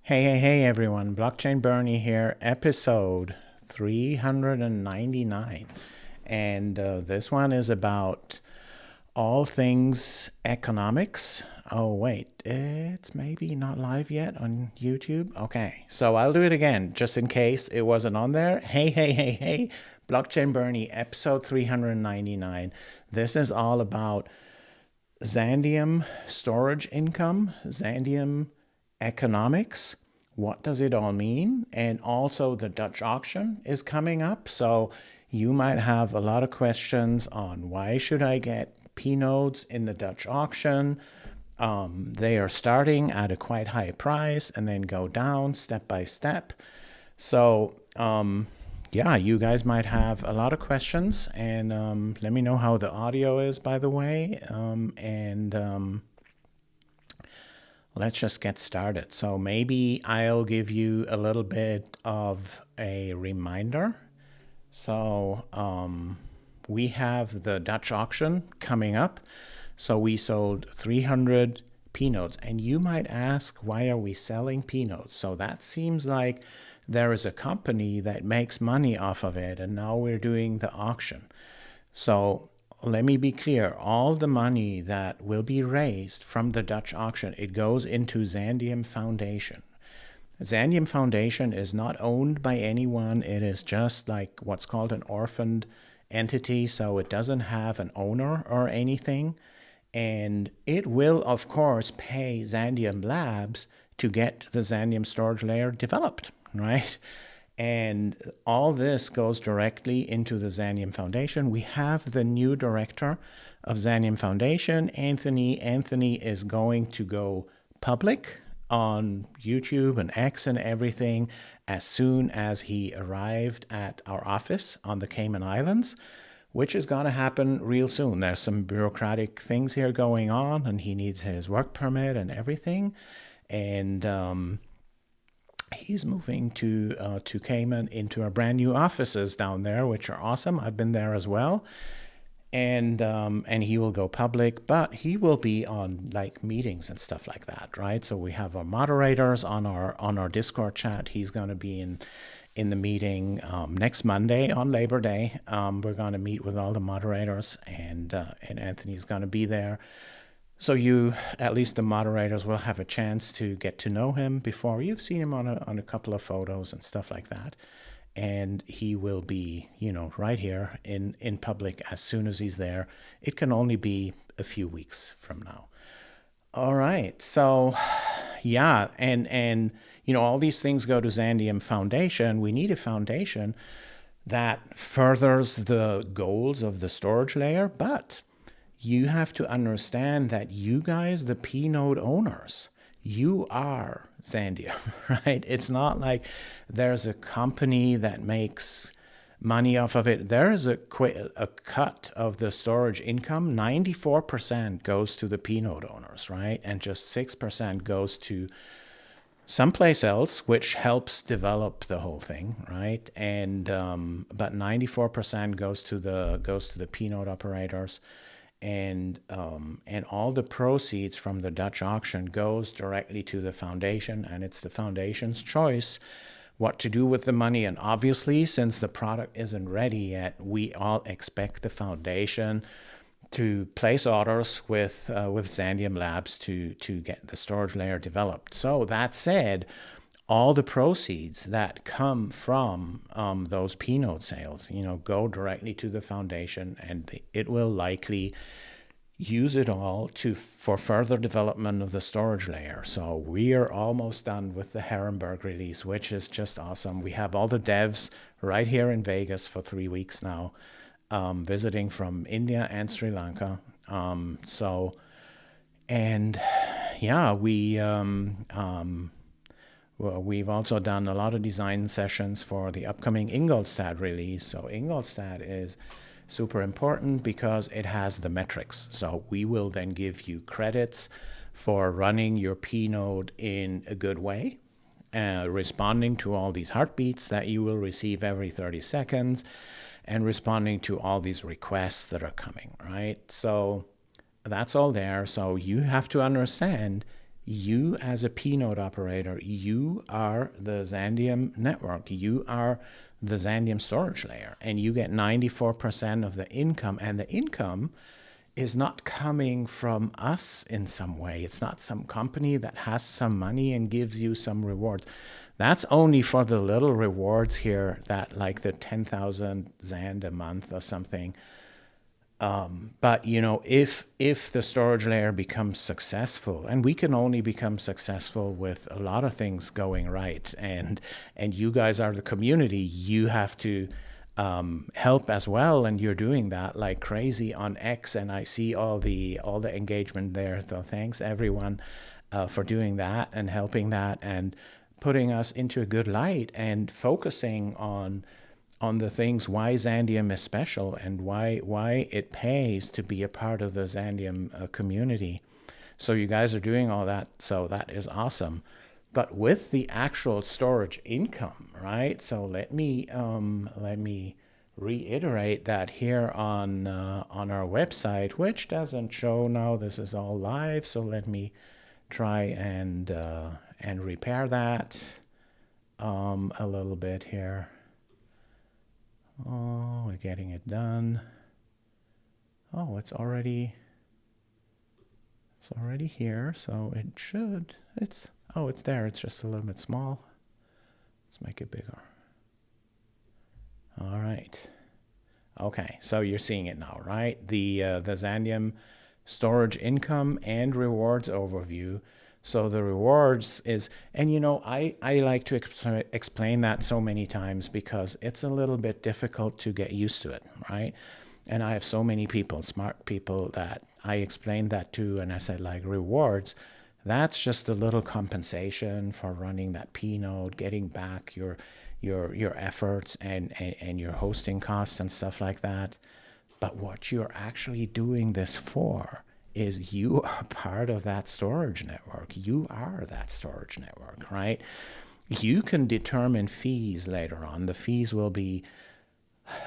Hey everyone, Blockchain Bernie here, episode 399. And this one is about all things economics. Oh, wait, it's maybe not live yet on YouTube. Okay, so I'll do it again just in case it wasn't on there. Hey, Blockchain Bernie, episode 399. This is all about Xandeum storage income, Xandeum economics. What does it all mean? And also the Dutch auction is coming up. So you might have a lot of questions on why should I get pNodes in the Dutch auction? They are starting at a quite high price and then go down step by step. So yeah, you guys might have a lot of questions, and let me know how the audio is, by the way, and let's just get started. So maybe I'll give you a little bit of a reminder. So we have the Dutch auction coming up. So we sold 300 pNodes, and you might ask, why are we selling pNodes? So that seems like there is a company that makes money off of it, and now we're doing the auction. So let me be clear, all the money that will be raised from the Dutch auction, it goes into Xandeum Foundation. Xandeum Foundation is not owned by anyone. It is just like what's called an orphaned entity, so it doesn't have an owner or anything. And it will, of course, pay Xandeum Labs to get the Xandeum storage layer developed, right? And all this goes directly into the Xandeum Foundation. We have the new director of Xandeum Foundation, Anthony. Anthony is going to go public on YouTube and X and everything as soon as he arrived at our office on the Cayman Islands, which is going to happen real soon. There's some bureaucratic things here going on, and he needs his work permit and everything. And he's moving to Cayman into our brand new offices down there, which are awesome. I've been there as well. And he will go public, but he will be on like meetings and stuff like that, right? So we have our moderators on our Discord chat. He's going to be in the meeting next Monday on Labor Day. We're going to meet with all the moderators, and Anthony's going to be there. So you, at least the moderators, will have a chance to get to know him before. You've seen him on a couple of photos and stuff like that. And he will be, right here in public as soon as he's there. It can only be a few weeks from now. All right. So, yeah. And all these things go to Xandeum Foundation. We need a foundation that furthers the goals of the storage layer, but you have to understand that you guys, the pNode owners, you are Xandeum, right? It's not like there's a company that makes money off of it. There is a cut of the storage income. 94% goes to the pNode owners, right? And just 6% goes to someplace else, which helps develop the whole thing, right? And but 94% goes to the pNode operators. And all the proceeds from the Dutch auction goes directly to the foundation, and it's the foundation's choice what to do with the money. And obviously, since the product isn't ready yet, we all expect the foundation to place orders with Xandeum Labs to get the storage layer developed. So that said, all the proceeds that come from those pNode sales, go directly to the foundation, and it will likely use it all for further development of the storage layer. So we are almost done with the Herrenberg release, which is just awesome. We have all the devs right here in Vegas for 3 weeks now, visiting from India and Sri Lanka. We've also done a lot of design sessions for the upcoming Ingolstadt release. So Ingolstadt is super important because it has the metrics. So we will then give you credits for running your pNode in a good way, responding to all these heartbeats that you will receive every 30 seconds, and responding to all these requests that are coming, right? So that's all there. So you have to understand You as a pNode operator, you are the Xandeum network. You are the Xandeum storage layer, and you get 94% of the income. And the income is not coming from us in some way. It's not some company that has some money and gives you some rewards. That's only for the little rewards here, that like the 10,000 Xand a month or something. But you know, if the storage layer becomes successful, and we can only become successful with a lot of things going right, and you guys are the community, you have to help as well, and you're doing that like crazy on X, and I see all the engagement there. So thanks everyone for doing that and helping that and putting us into a good light and focusing on the things why Xandeum is special and why it pays to be a part of the Xandeum community. So you guys are doing all that, so that is awesome. But with the actual storage income, right? So let me reiterate that here on our website, which doesn't show now. This is all live, so let me try and repair that a little bit here. Oh, we're getting it done. Oh, it's already here, so it should. It's there. It's just a little bit small. Let's make it bigger. All right. Okay, so you're seeing it now, right? The Xandeum storage income and rewards overview. So the rewards is, and you know, I like to explain that so many times because it's a little bit difficult to get used to it, right? And I have so many people, smart people, that I explained that to, and I said, like, rewards, that's just a little compensation for running that pNode, getting back your efforts and your hosting costs and stuff like that. But what you're actually doing this for is you are part of that storage network. You are that storage network, right? You can determine fees later on. The fees will be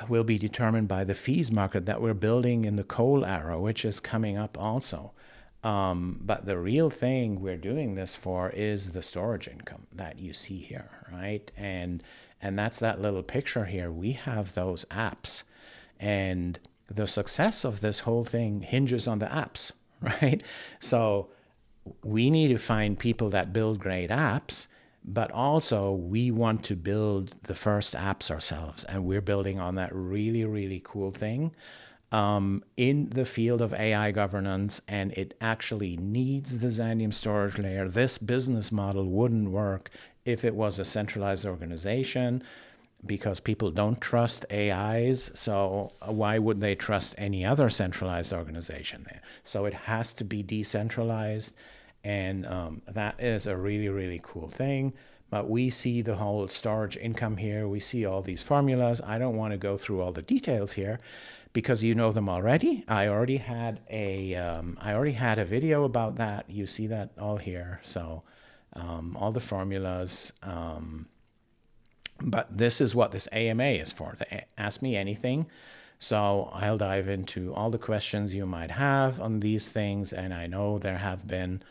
determined by the fees market that we're building in the coal era, which is coming up also. But the real thing we're doing this for is the storage income that you see here, right? And that's that little picture here. We have those apps, and the success of this whole thing hinges on the apps, right? So we need to find people that build great apps, but also we want to build the first apps ourselves, and we're building on that really, really cool thing in the field of AI governance, and it actually needs the Xandeum storage layer. This business model wouldn't work if it was a centralized organization, because people don't trust AIs, so why would they trust any other centralized organization there? So it has to be decentralized, and that is a really, really cool thing. But we see the whole storage income here. We see all these formulas. I don't want to go through all the details here because you know them already. I already had a video about that. You see that all here. So all the formulas. But this is what this AMA is for. Ask me anything. So I'll dive into all the questions you might have on these things. And I know there have been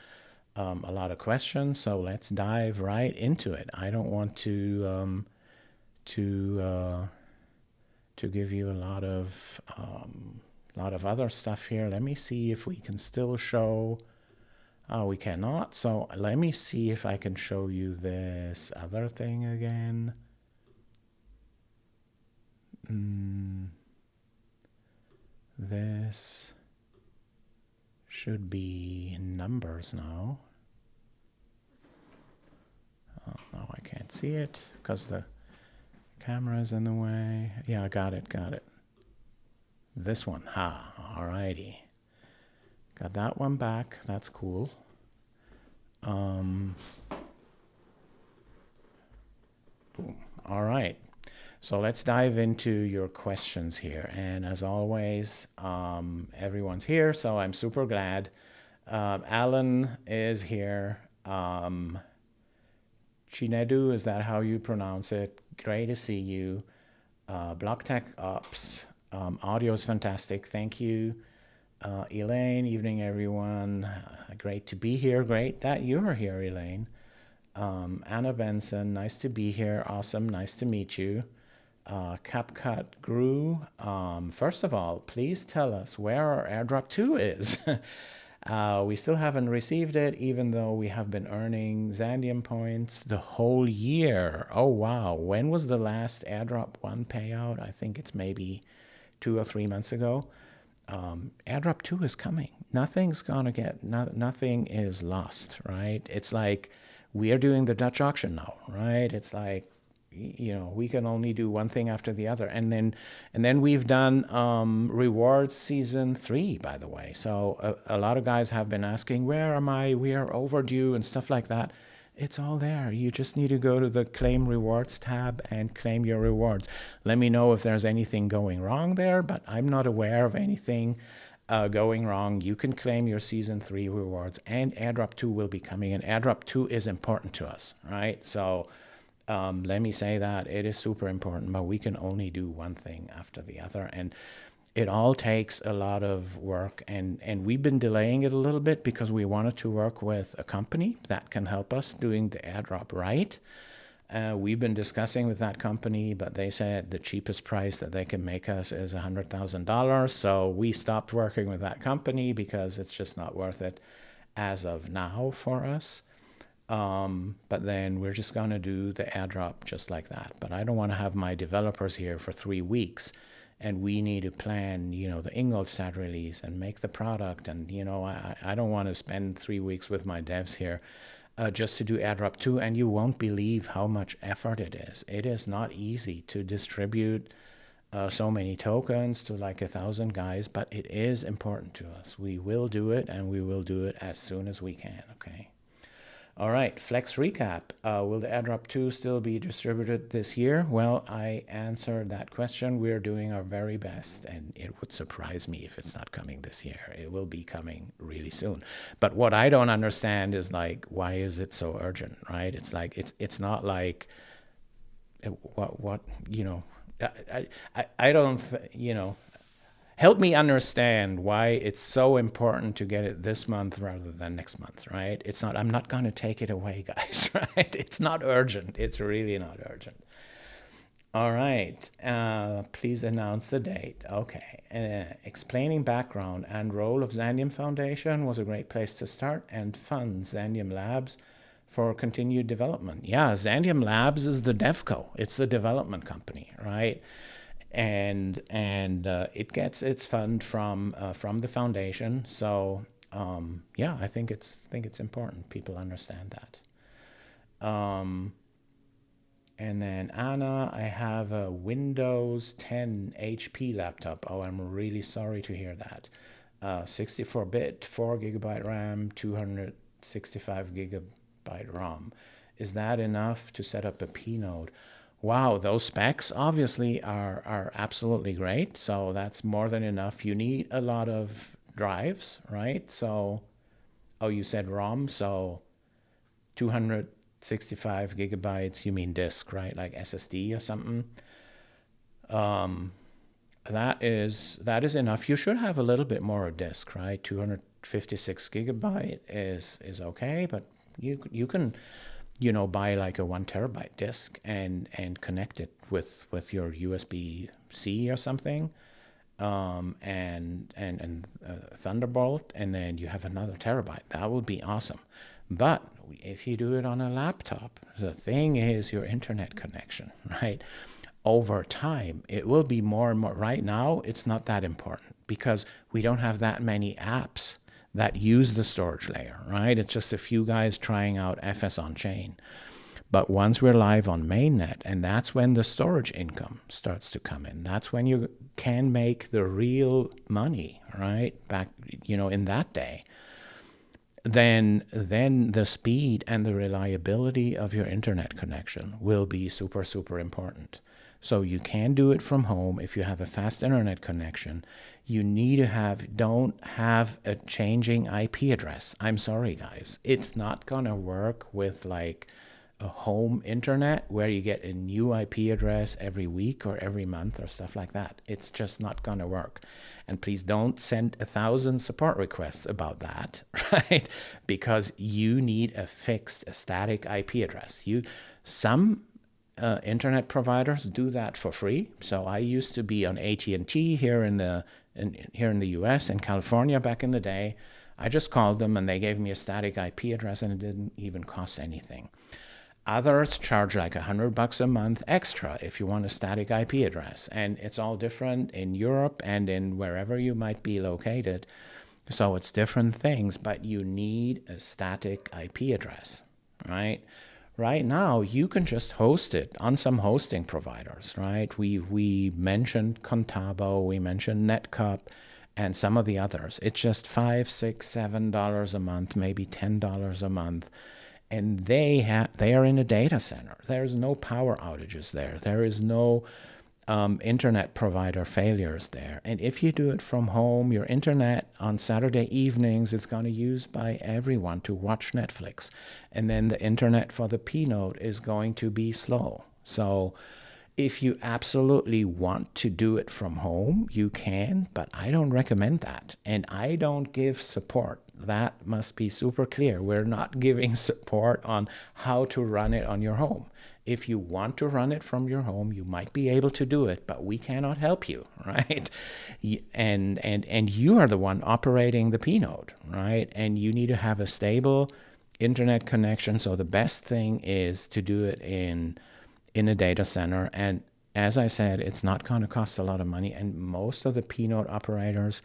a lot of questions. So let's dive right into it. I don't want to give you a lot of other stuff here. Let me see if we can still show. Oh, we cannot. So let me see if I can show you this other thing again. This should be numbers now. Oh, no, I can't see it because the camera is in the way. Yeah, I got it. This one. Alrighty. Got that one back. That's cool. Boom. All right. So let's dive into your questions here. And as always, everyone's here, so I'm super glad. Alan is here. Chinedu, is that how you pronounce it? Great to see you. Block Tech Ops. Audio is fantastic. Thank you. Elaine, evening everyone. Great to be here. Great that you're here, Elaine. Anna Benson, nice to be here. Awesome, nice to meet you. CapCut Grew. First of all, please tell us where our airdrop 2 is. We still haven't received it, even though we have been earning Xandeum points the whole year. Oh, wow. When was the last airdrop 1 payout? I think it's maybe 2 or 3 months ago. Airdrop 2 is coming. Nothing's gonna get, nothing is lost, right? It's like we are doing the Dutch auction now, right? It's like, you know, we can only do one thing after the other. And then we've done rewards season 3, by the way. So a lot of guys have been asking, where am I? We are overdue and stuff like that. It's all there. You just need to go to the claim rewards tab and claim your rewards. Let me know if there's anything going wrong there, but I'm not aware of anything going wrong. You can claim your season 3 rewards, and airdrop 2 will be coming. And airdrop 2 is important to us, right? So let me say that it is super important, but we can only do one thing after the other. And it all takes a lot of work, and we've been delaying it a little bit because we wanted to work with a company that can help us doing the airdrop right. We've been discussing with that company, but they said the cheapest price that they can make us is $100,000. So we stopped working with that company because it's just not worth it as of now for us. But then we're just going to do the airdrop just like that. But I don't want to have my developers here for 3 weeks, and we need to plan, you know, the Ingolstadt release and make the product. And, you know, I don't want to spend 3 weeks with my devs here just to do airdrop 2. And you won't believe how much effort it is. It is not easy to distribute so many tokens to like 1,000 guys, but it is important to us. We will do it, and we will do it as soon as we can, okay? All right, Flex Recap. Will the airdrop 2 still be distributed this year? Well, I answered that question. We're doing our very best, and it would surprise me if it's not coming this year. It will be coming really soon. But what I don't understand is, like, why is it so urgent, right? It's like, it's not like, what you know, I don't, you know, help me understand why it's so important to get it this month rather than next month, right? It's not, I'm not going to take it away, guys, right? It's not urgent. It's really not urgent. All right. Please announce the date. Okay. Explaining background and role of Xandeum Foundation was a great place to start, and fund Xandeum Labs for continued development. Yeah, Xandeum Labs is the DevCo. It's the development company, right? And it gets its fund from the foundation. So yeah, I think it's important people understand that. And then Anna, I have a Windows 10 HP laptop. Oh, I'm really sorry to hear that. 64-bit, 4 GB RAM, 265 GB ROM. Is that enough to set up a pNode? Wow, those specs obviously are absolutely great. So that's more than enough. You need a lot of drives, right? So, oh, you said ROM, so 265 gigabytes, you mean disk, right? Like SSD or something. That is enough. You should have a little bit more of disk, right? 256 gigabyte is okay, but you can, you know, buy like a 1 terabyte disk and connect it with your USB-C or something, and Thunderbolt, and then you have another terabyte. That would be awesome. But if you do it on a laptop, the thing is your internet connection, right? Over time, it will be more and more. Right now, it's not that important because we don't have that many apps that use the storage layer, right? It's just a few guys trying out FS on chain. But once we're live on mainnet, and that's when the storage income starts to come in, that's when you can make the real money, right? Back, you know, in that day, then the speed and the reliability of your internet connection will be super, super important. So you can do it from home if you have a fast internet connection. You need to don't have a changing IP address. I'm sorry, guys. It's not going to work with like a home internet where you get a new IP address every week or every month or stuff like that. It's just not going to work. And please don't send 1,000 support requests about that, right? Because you need a fixed, a static IP address. Some internet providers do that for free. So I used to be on AT&T here in the US and California back in the day. I just called them and they gave me a static IP address and it didn't even cost anything. Others charge like $100 a month extra if you want a static IP address. And it's all different in Europe and in wherever you might be located. So it's different things, but you need a static IP address, right? Right now, you can just host it on some hosting providers, right? We mentioned Contabo, we mentioned Netcup, and some of the others. It's just $5, $6, $7 a month, maybe $10 a month. And they are in a data center. There's no power outages there. There is no internet provider failures there. And if you do it from home, your internet on Saturday evenings is going to be used by everyone to watch Netflix. And then the internet for the pNode is going to be slow. So if you absolutely want to do it from home, you can, but I don't recommend that. And I don't give support. That must be super clear. We're not giving support on how to run it on your home. If you want to run it from your home, you might be able to do it, but we cannot help you, right? And you are the one operating the pNode, right? And you need to have a stable internet connection. So the best thing is to do it in a data center. And as I said, it's not going to cost a lot of money. And most of the pNode operators,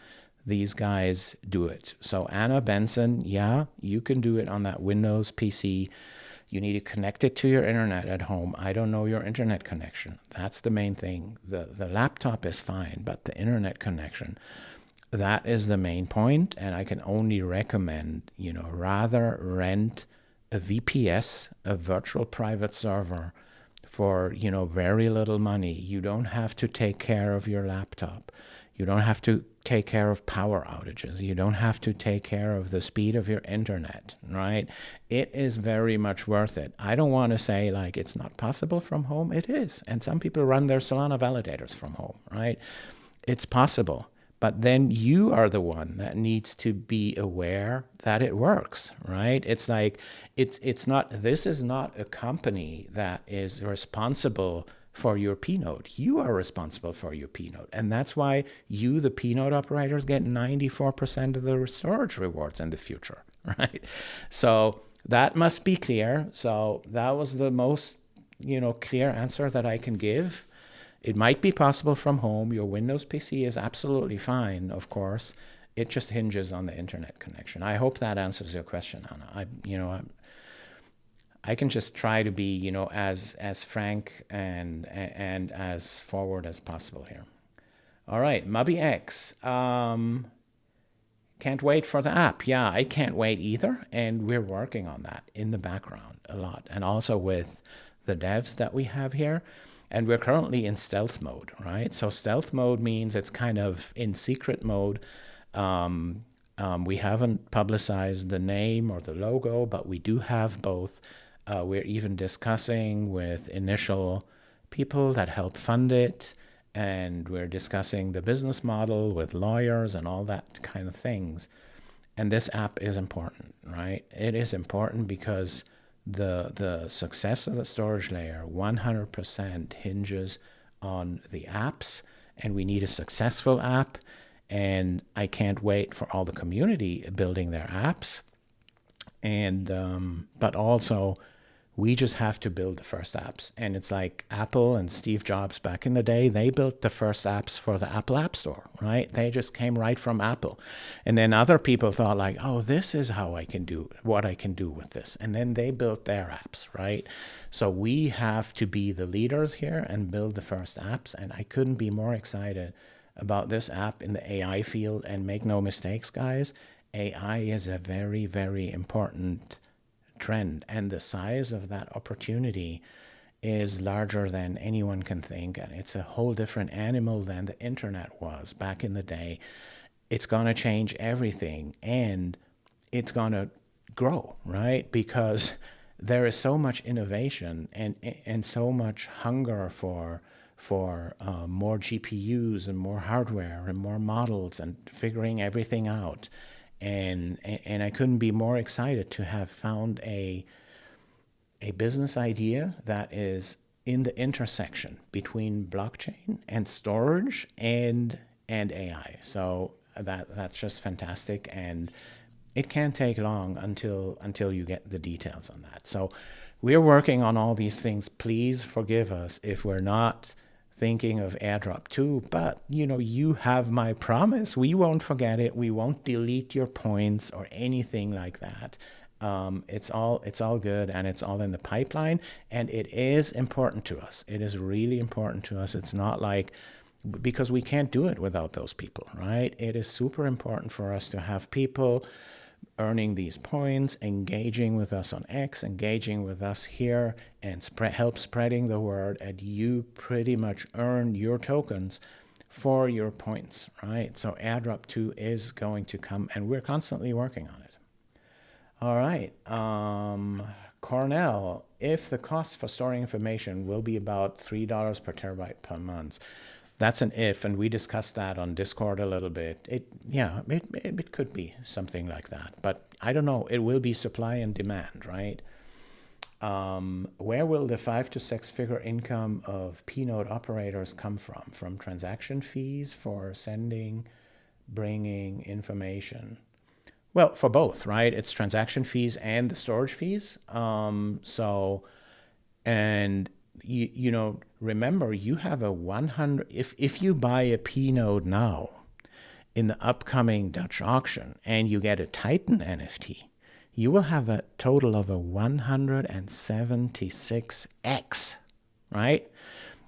these guys do it. So Anna Benson, yeah, you can do it on that Windows PC. You need to connect it to your internet at home. I don't know your internet connection. That's the main thing. The laptop is fine, but the internet connection, that is the main point. And I can only recommend, rather rent a VPS, a virtual private server, for, very little money. You don't have to take care of your laptop. You don't have to take care of power outages. You don't have to take care of the speed of your internet, right? It is very much worth it. I don't want to say like it's not possible from home. It is. And some people run their Solana validators from home, right? It's possible. But then you are the one that needs to be aware that it works, right? It's like, this is not a company that is responsible for your pNode. You are responsible for your pNode. And that's why you, the pNode operators, get 94% of the storage rewards in the future, right? So that must be clear. So that was the most, clear answer that I can give. It might be possible from home. Your Windows PC is absolutely fine, of course. It just hinges on the internet connection. I hope that answers your question, Anna. I can just try to be, as frank and as forward as possible here. All right, Mubby X. Can't wait for the app. Yeah, I can't wait either. And we're working on that in the background a lot. And also with the devs that we have here. And we're currently in stealth mode, right? So stealth mode means it's kind of in secret mode. We haven't publicized the name or the logo, but we do have both. We're even discussing with initial people that help fund it. And we're discussing the business model with lawyers and all that kind of things. And this app is important, right? It is important because the success of the storage layer 100% hinges on the apps, and we need a successful app. And I can't wait for all the community building their apps. And but also we just have to build the first apps. And it's like Apple and Steve Jobs back in the day, they built the first apps for the Apple App Store, right? They just came right from Apple. And then other people thought like, oh, this is how I can do what I can do with this. And then they built their apps, right? So we have to be the leaders here and build the first apps. And I couldn't be more excited about this app in the AI field. And make no mistakes, guys, AI is a very, very important trend, and the size of that opportunity is larger than anyone can think, and it's a whole different animal than the internet was back in the day. It's going to change everything, and it's going to grow, right? Because there is so much innovation and so much hunger for more GPUs and more hardware and more models and figuring everything out. And I couldn't be more excited to have found a business idea that is in the intersection between blockchain and storage and AI. So that's just fantastic, and it can't take long until you get the details on that. So we're working on all these things. Please forgive us if we're not thinking of airdrop 2, but you have my promise. We won't forget it. We won't delete your points or anything like that. It's all good, and it's all in the pipeline, and it is important to us. It is really important to us. It's not like, because we can't do it without those people, right? It is super important for us to have people earning these points, engaging with us on X, engaging with us here, and help spreading the word. And you pretty much earn your tokens for your points, right? So airdrop 2 is going to come, and we're constantly working on it. All right, Cornell, if the cost for storing information will be about $3 per terabyte per month, that's an if, and we discussed that on Discord a little bit. It could be something like that, but I don't know. It will be supply and demand, right? Where will the 5 to 6 figure income of pNode operators come from? From transaction fees for sending, bringing information? Well, for both, right? It's transaction fees and the storage fees. Remember, you have a 100, if you buy a pNode now in the upcoming Dutch auction and you get a Titan NFT, you will have a total of a 176x, right?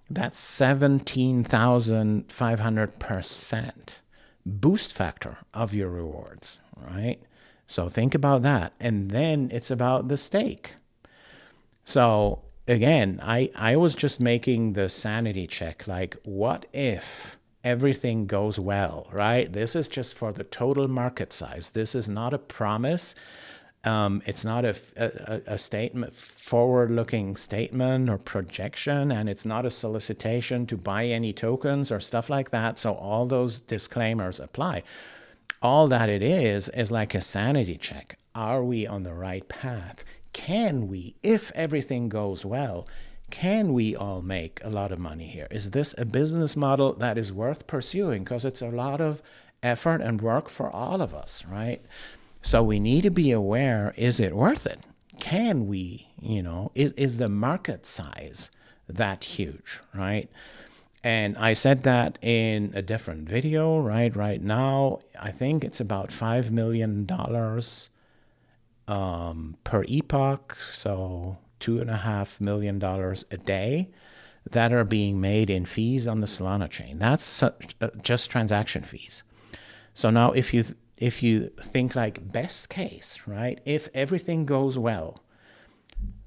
That's 17,500% boost factor of your rewards, right? So think about that. And then it's about the stake. So again, I was just making the sanity check, like, what if everything goes well, right? This is just for the total market size. This is not a promise. It's not a statement, forward-looking statement or projection, and it's not a solicitation to buy any tokens or stuff like that. So all those disclaimers apply. All that it is like a sanity check. Are we on the right path? Can we, if everything goes well, can we all make a lot of money here? Is this a business model that is worth pursuing? Because it's a lot of effort and work for all of us, right? So we need to be aware, is it worth it? Can we, is the market size that huge, right? And I said that in a different video, right? Right now, I think it's about $5 million per epoch, so $2.5 million a day that are being made in fees on the Solana chain. That's just transaction fees. So now if you think like best case, right? If everything goes well,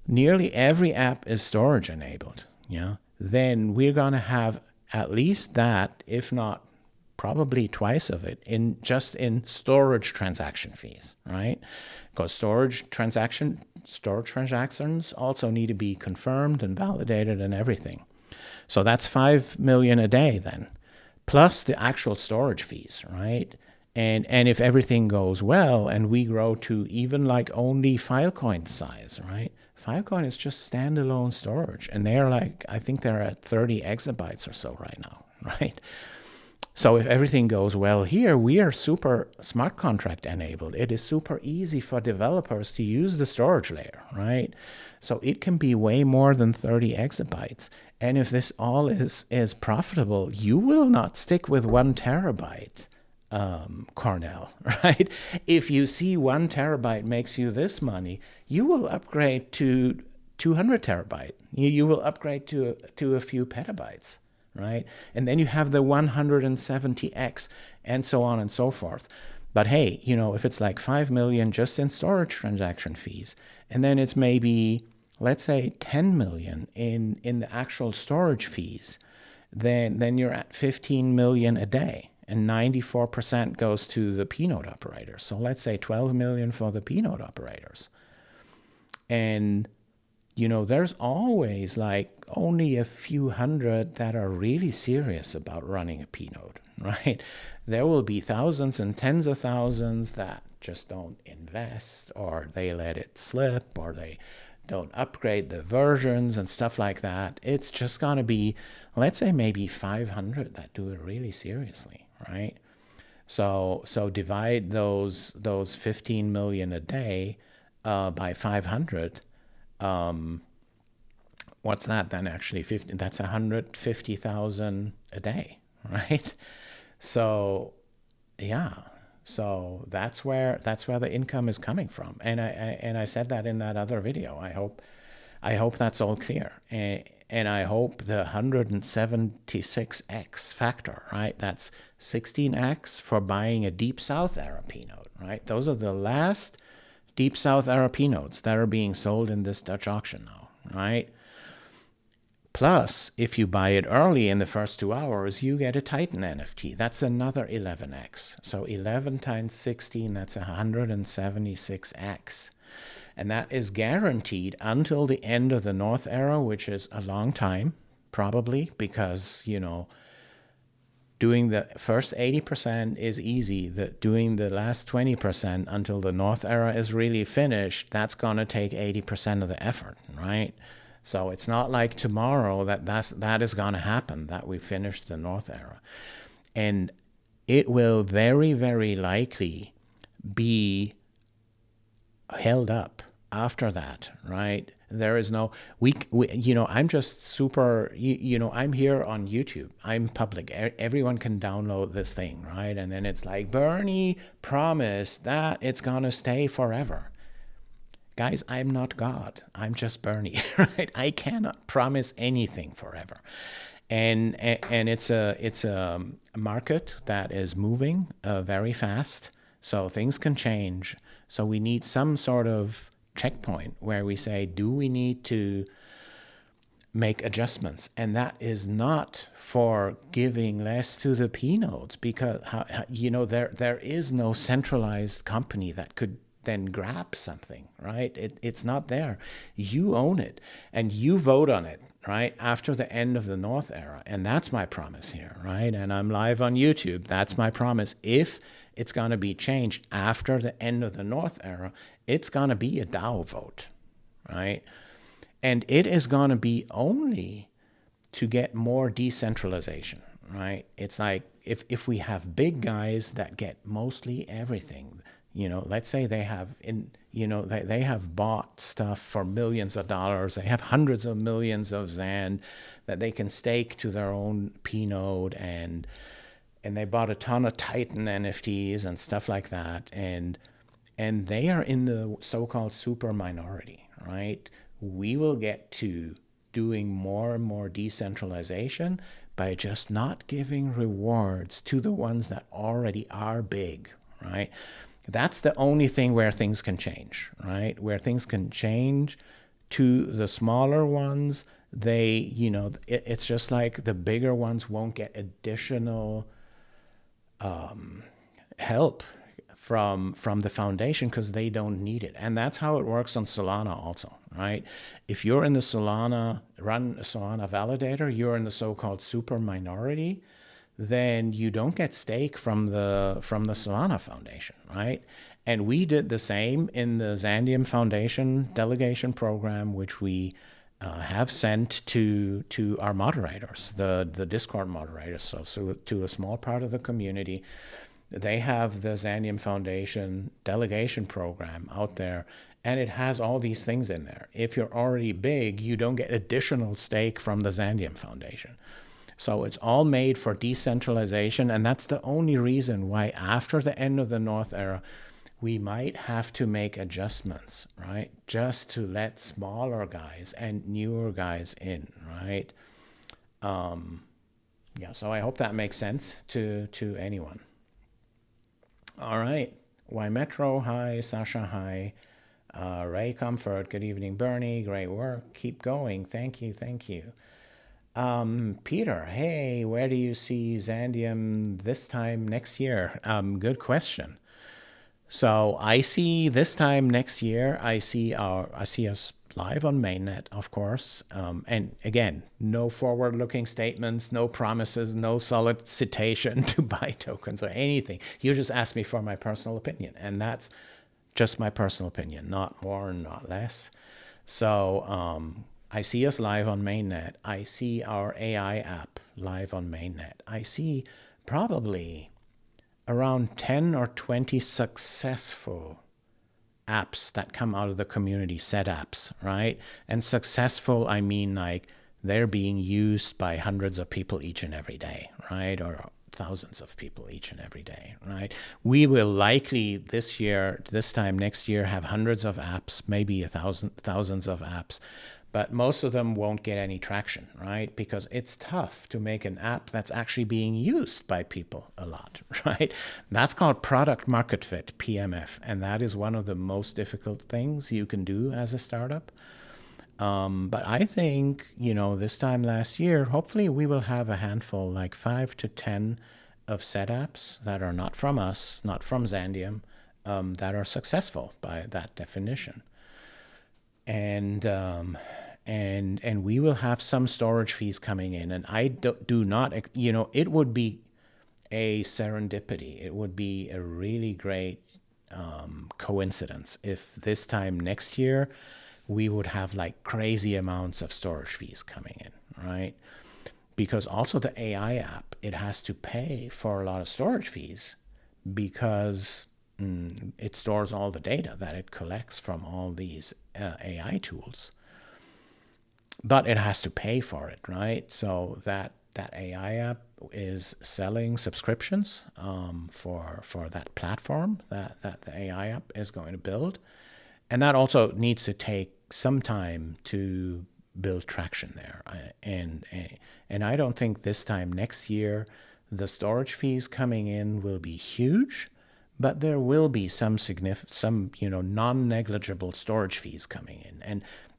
nearly every app is storage enabled, then we're going to have at least that, if not probably twice of it, in storage transaction fees, right? Because storage transactions also need to be confirmed and validated and everything. So that's 5 million a day then, plus the actual storage fees, right? And if everything goes well and we grow to even like only Filecoin size, right? Filecoin is just standalone storage, and they're like, I think they're at 30 exabytes or so right now, right? So if everything goes well here, we are super smart contract enabled. It is super easy for developers to use the storage layer, right? So it can be way more than 30 exabytes. And if this all is profitable, you will not stick with 1 terabyte, Cornell, right? If you see 1 terabyte makes you this money, you will upgrade to 200 terabyte. You will upgrade to a few petabytes, right? And then you have the 170x and so on and so forth. But hey, if it's like 5 million just in storage transaction fees, and then it's maybe, let's say 10 million in the actual storage fees, then you're at 15 million a day, and 94% goes to the pNode operators. So let's say 12 million for the pNode operators. And there's always like only a few hundred that are really serious about running a pNode, right? There will be thousands and tens of thousands that just don't invest, or they let it slip, or they don't upgrade the versions and stuff like that. It's just going to be, let's say, maybe 500 that do it really seriously, right? So divide those 15 million a day by 500. What's that then? Actually, 50, that's 150,000 a day, right? So yeah, so that's where the income is coming from, and I said that in that other video. I hope that's all clear, and I hope the 176x factor, right? That's 16x for buying a Deep South era pNode, right? Those are the last Deep South era pNodes that are being sold in this Dutch auction now, right? Plus, if you buy it early in the first 2 hours, you get a Titan NFT. That's another 11x. So 11 times 16, that's 176x. And that is guaranteed until the end of the North era, which is a long time, probably, because, doing the first 80% is easy. Doing the last 20% until the North era is really finished, that's going to take 80% of the effort, right? So it's not like tomorrow that is going to happen, that we finish the North era. And it will very, very likely be held up after that, right? There is no, I'm just super, I'm here on YouTube. I'm public. Everyone can download this thing, right? And then it's like, Bernie promised that it's going to stay forever. Guys, I'm not God. I'm just Bernie, right? I cannot promise anything forever. And it's a market that is moving very fast, so things can change. So we need some sort of checkpoint where we say, do we need to make adjustments? And that is not for giving less to the pNodes, because there is no centralized company that could then grab something, right? It's not there. You own it and you vote on it, right? After the end of the North era. And that's my promise here, right? And I'm live on YouTube. That's my promise. If it's going to be changed after the end of the North era, it's going to be a DAO vote, right? And it is going to be only to get more decentralization, right? It's like if we have big guys that get mostly everything, let's say they have they have bought stuff for millions of dollars. They have hundreds of millions of XAND that they can stake to their own pNode, and they bought a ton of Titan NFTs and stuff like that. And they are in the so-called super minority, right? We will get to doing more and more decentralization by just not giving rewards to the ones that already are big, right? That's the only thing where things can change, right? Where things can change to the smaller ones, it's just like the bigger ones won't get additional help from the foundation because they don't need it. And that's how it works on Solana also, right? If you're in the run a Solana validator, you're in the so-called super minority, then you don't get stake from the Solana Foundation, right? And we did the same in the Xandeum Foundation delegation program, which we have sent to our moderators, the Discord moderators, so to a small part of the community. They have the Xandeum Foundation delegation program out there, and it has all these things in there. If you're already big, you don't get additional stake from the Xandeum Foundation. So it's all made for decentralization, and that's the only reason why after the end of the North era, we might have to make adjustments, right? Just to let smaller guys and newer guys in, right? Yeah, so I hope that makes sense to anyone. All right. Why Metro, hi. Sasha, hi. Ray Comfort, good evening, Bernie. Great work. Keep going. Thank you. Thank you. Peter, hey, where do you see Xandeum this time next year? Good question. So I see this time next year, I see us live on mainnet, of course. And again, no forward-looking statements, no promises, no solicitation to buy tokens or anything. You just ask me for my personal opinion, and that's just my personal opinion, not more, not less. So I see us live on mainnet. I see our AI app live on mainnet. I see probably around 10 or 20 successful apps that come out of the community, set apps, right? And successful, I mean like they're being used by hundreds of people each and every day, right? Or thousands of people each and every day, right? We will likely this year, this time next year, have hundreds of apps, maybe thousands of apps, but most of them won't get any traction, right? Because it's tough to make an app that's actually being used by people a lot, right? That's called product market fit, PMF, and that is one of the most difficult things you can do as a startup. But I think, this time last year, hopefully we will have a handful, like 5 to 10 of set apps that are not from us, not from Xandeum, that are successful by that definition. And we will have some storage fees coming in. And I do not, it would be a serendipity. It would be a really great coincidence if this time next year we would have like crazy amounts of storage fees coming in, right? Because also the AI app, it has to pay for a lot of storage fees because it stores all the data that it collects from all these AI tools. But it has to pay for it, right? So that AI app is selling subscriptions for that platform that the AI app is going to build. And that also needs to take some time to build traction there. And I don't think this time next year the storage fees coming in will be huge, but there will be some non-negligible storage fees coming in.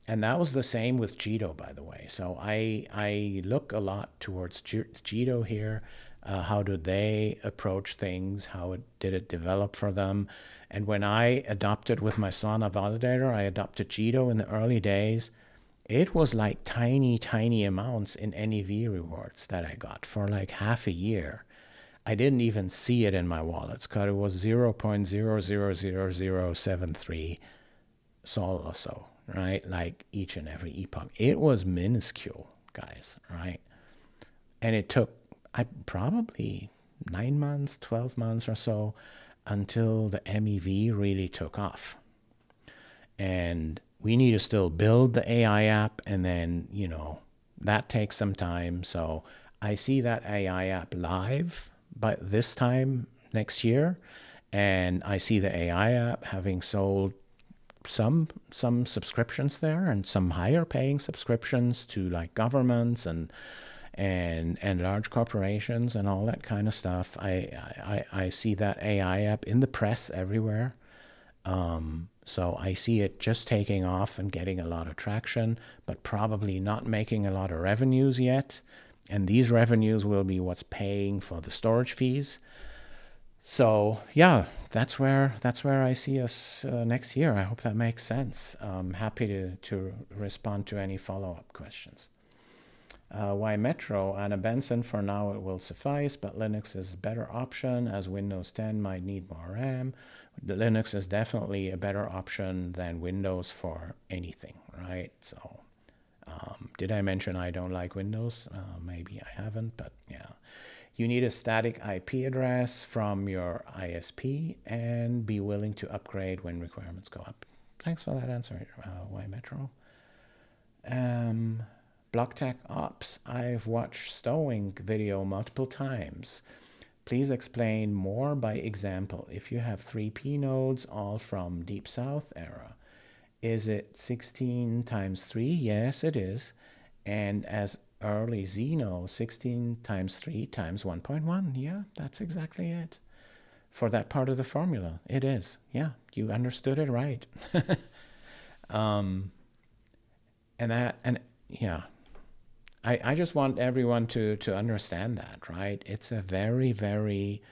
And that was the same with Jito, by the way. So I look a lot towards Jito here. How do they approach things? How did it develop for them? And when I adopted with my Solana validator, I adopted Jito in the early days. It was like tiny, tiny amounts in NEV rewards that I got for like half a year. I didn't even see it in my wallets because it was 0.000073 sol or so, right? Like each and every epoch. It was minuscule, guys, right? And it took probably 9 months, 12 months or so until the MEV really took off. And we need to still build the AI app, and then, that takes some time. So I see that AI app live by this time next year, and I see the AI app having sold some subscriptions there and some higher paying subscriptions to like governments and large corporations and all that kind of stuff. I see that AI app in the press everywhere. So I see it just taking off and getting a lot of traction, but probably not making a lot of revenues yet. And these revenues will be what's paying for the storage fees. So yeah, that's where I see us next year. I hope that makes sense. I'm happy to respond to any follow-up questions. Why Metro? Anna Benson, for now it will suffice, but Linux is a better option as Windows 10 might need more RAM. The Linux is definitely a better option than Windows for anything, right? So did I mention I don't like Windows? Maybe I haven't, but yeah. You need a static IP address from your ISP and be willing to upgrade when requirements go up. Thanks for that answer, Why Metro. BlockTech Ops. I've watched Stowing video multiple times. Please explain more by example. If you have 3 pNodes, all from Deep South era, is it 16 times 3? Yes, it is. And as early Xeno, 16 times 3 times 1.1. Yeah, that's exactly it. For that part of the formula, it is. Yeah, you understood it right. I just want everyone to understand that, right? It's a very, very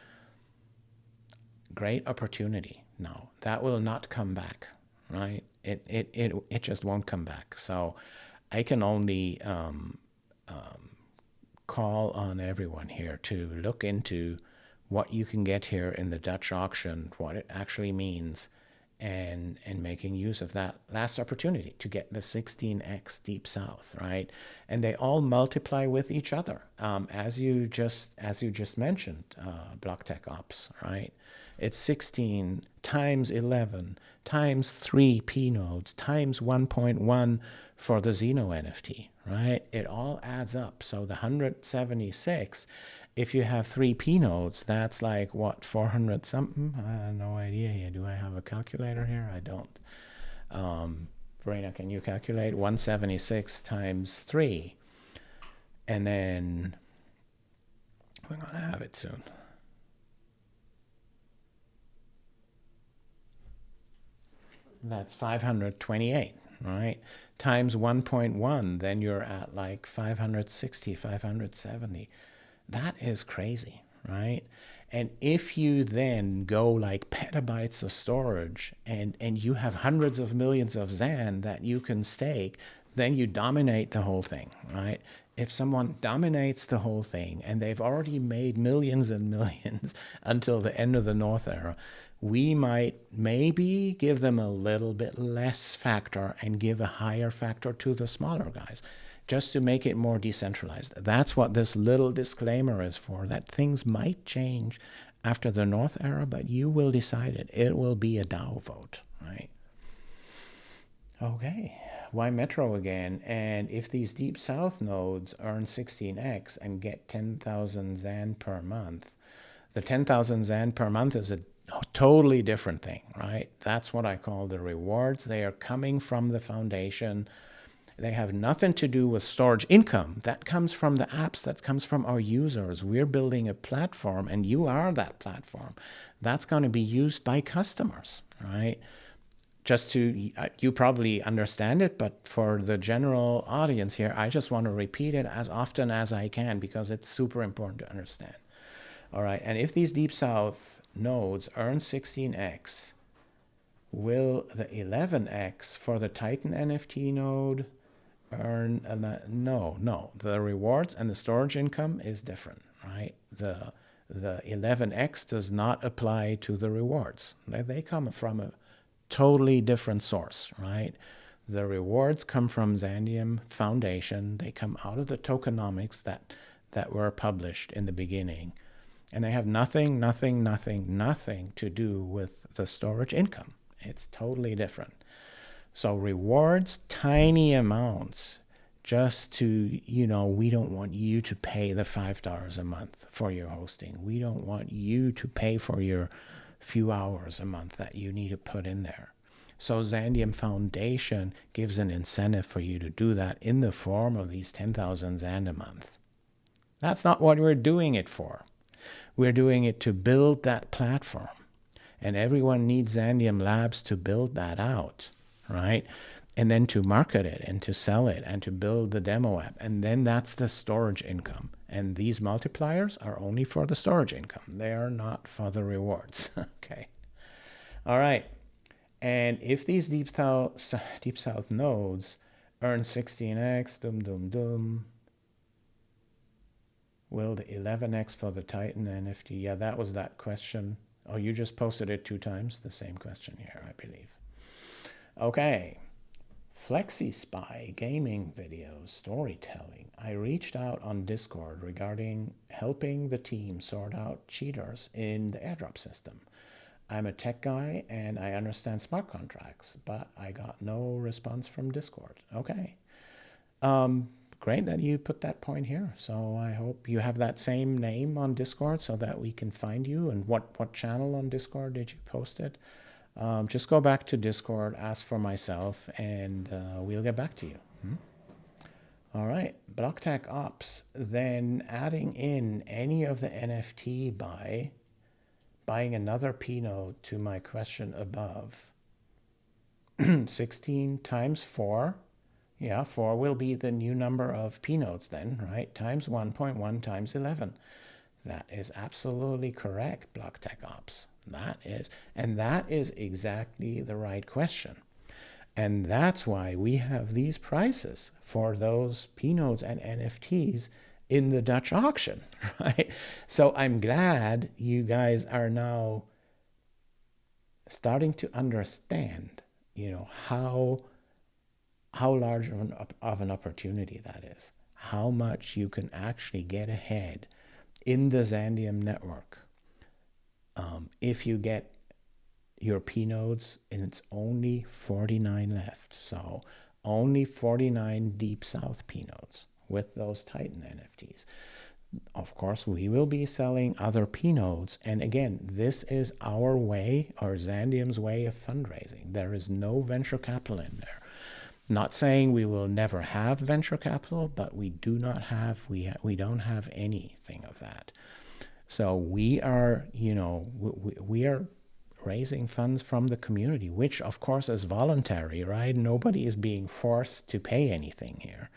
great opportunity No, that will not come back, right? It just won't come back. So I can only call on everyone here to look into what you can get here in the Dutch auction, what it actually means, and making use of that last opportunity to get the 16x Deep South, right? And they all multiply with each other, as you just mentioned, BlockTech Ops, right? It's 16 times 11 times 3 pNodes times 1.1 for the Xeno NFT, right? It all adds up. So the 176, if you have 3 pNodes, that's like what, 400 something? I have no idea here. Do I have a calculator here? I don't. Verena, can you calculate 176 times 3? And then we're going to have it soon. That's 528, right? Times 1.1, then you're at like 560, 570. That is crazy, right? And if you then go like petabytes of storage and you have hundreds of millions of XAND that you can stake, then you dominate the whole thing, right? If someone dominates the whole thing and they've already made millions and millions until the end of the North era, we might maybe give them a little bit less factor and give a higher factor to the smaller guys, just to make it more decentralized. That's what this little disclaimer is for, that things might change after the North era, but you will decide it. It will be a DAO vote, right? Okay, why Metro again? And if these Deep South nodes earn 16x and get 10,000 XAND per month, the 10,000 XAND per month is a totally different thing, right? That's what I call the rewards. They are coming from the foundation. They have nothing to do with storage income. That comes from the apps, that comes from our users. We're building a platform and you are that platform. That's going to be used by customers, right? Just to, you probably understand it, but for the general audience here, I just want to repeat it as often as I can because it's super important to understand. All right, and if these Deep South nodes earn 16x, will the 11x for the Titan NFT node earn? No. The rewards and the storage income is different, right? The 11x does not apply to the rewards. They come from a totally different source, right? The rewards come from Xandeum Foundation. They come out of the tokenomics that were published in the beginning. And they have nothing to do with the storage income. It's totally different. So rewards, tiny amounts, just to, we don't want you to pay the $5 a month for your hosting. We don't want you to pay for your few hours a month that you need to put in there. So Xandeum Foundation gives an incentive for you to do that in the form of these 10,000 XAND a month. That's not what we're doing it for. We're doing it to build that platform. And everyone needs Xandeum Labs to build that out, right? And then to market it and to sell it and to build the demo app. And then that's the storage income. And these multipliers are only for the storage income. They are not for the rewards. Okay. All right. And if these Deep South nodes earn 16x, will the 11x for the Titan NFT? Yeah, that was that question. Oh, you just posted it 2 times? The same question here, I believe. Okay. Flexi Spy gaming videos, storytelling. I reached out on Discord regarding helping the team sort out cheaters in the airdrop system. I'm a tech guy and I understand smart contracts, but I got no response from Discord. Okay. Great that you put that point here. So I hope you have that same name on Discord so that we can find you. And what channel on Discord did you post it? Just go back to Discord, ask for myself, and we'll get back to you. All right, BlockTech Ops. Then adding in any of the NFT buying another pNode to my question above. 16 times 4. Yeah, 4 will be the new number of pNodes then, right? Times 1.1 times 11. That is absolutely correct, BlockTech Ops. That is exactly the right question. And that's why we have these prices for those pNodes and NFTs in the Dutch auction, right? So I'm glad you guys are now starting to understand, how large of an opportunity that is, how much you can actually get ahead in the Xandeum network if you get your pNodes, and it's only 49 left. So only 49 Deep South pNodes with those Titan NFTs. Of course, we will be selling other pNodes. And again, this is our way, or Xandeum's way of fundraising. There is no venture capital in there. Not saying we will never have venture capital, but we don't have anything of that. So we are, we are raising funds from the community, which of course is voluntary, right? Nobody is being forced to pay anything here.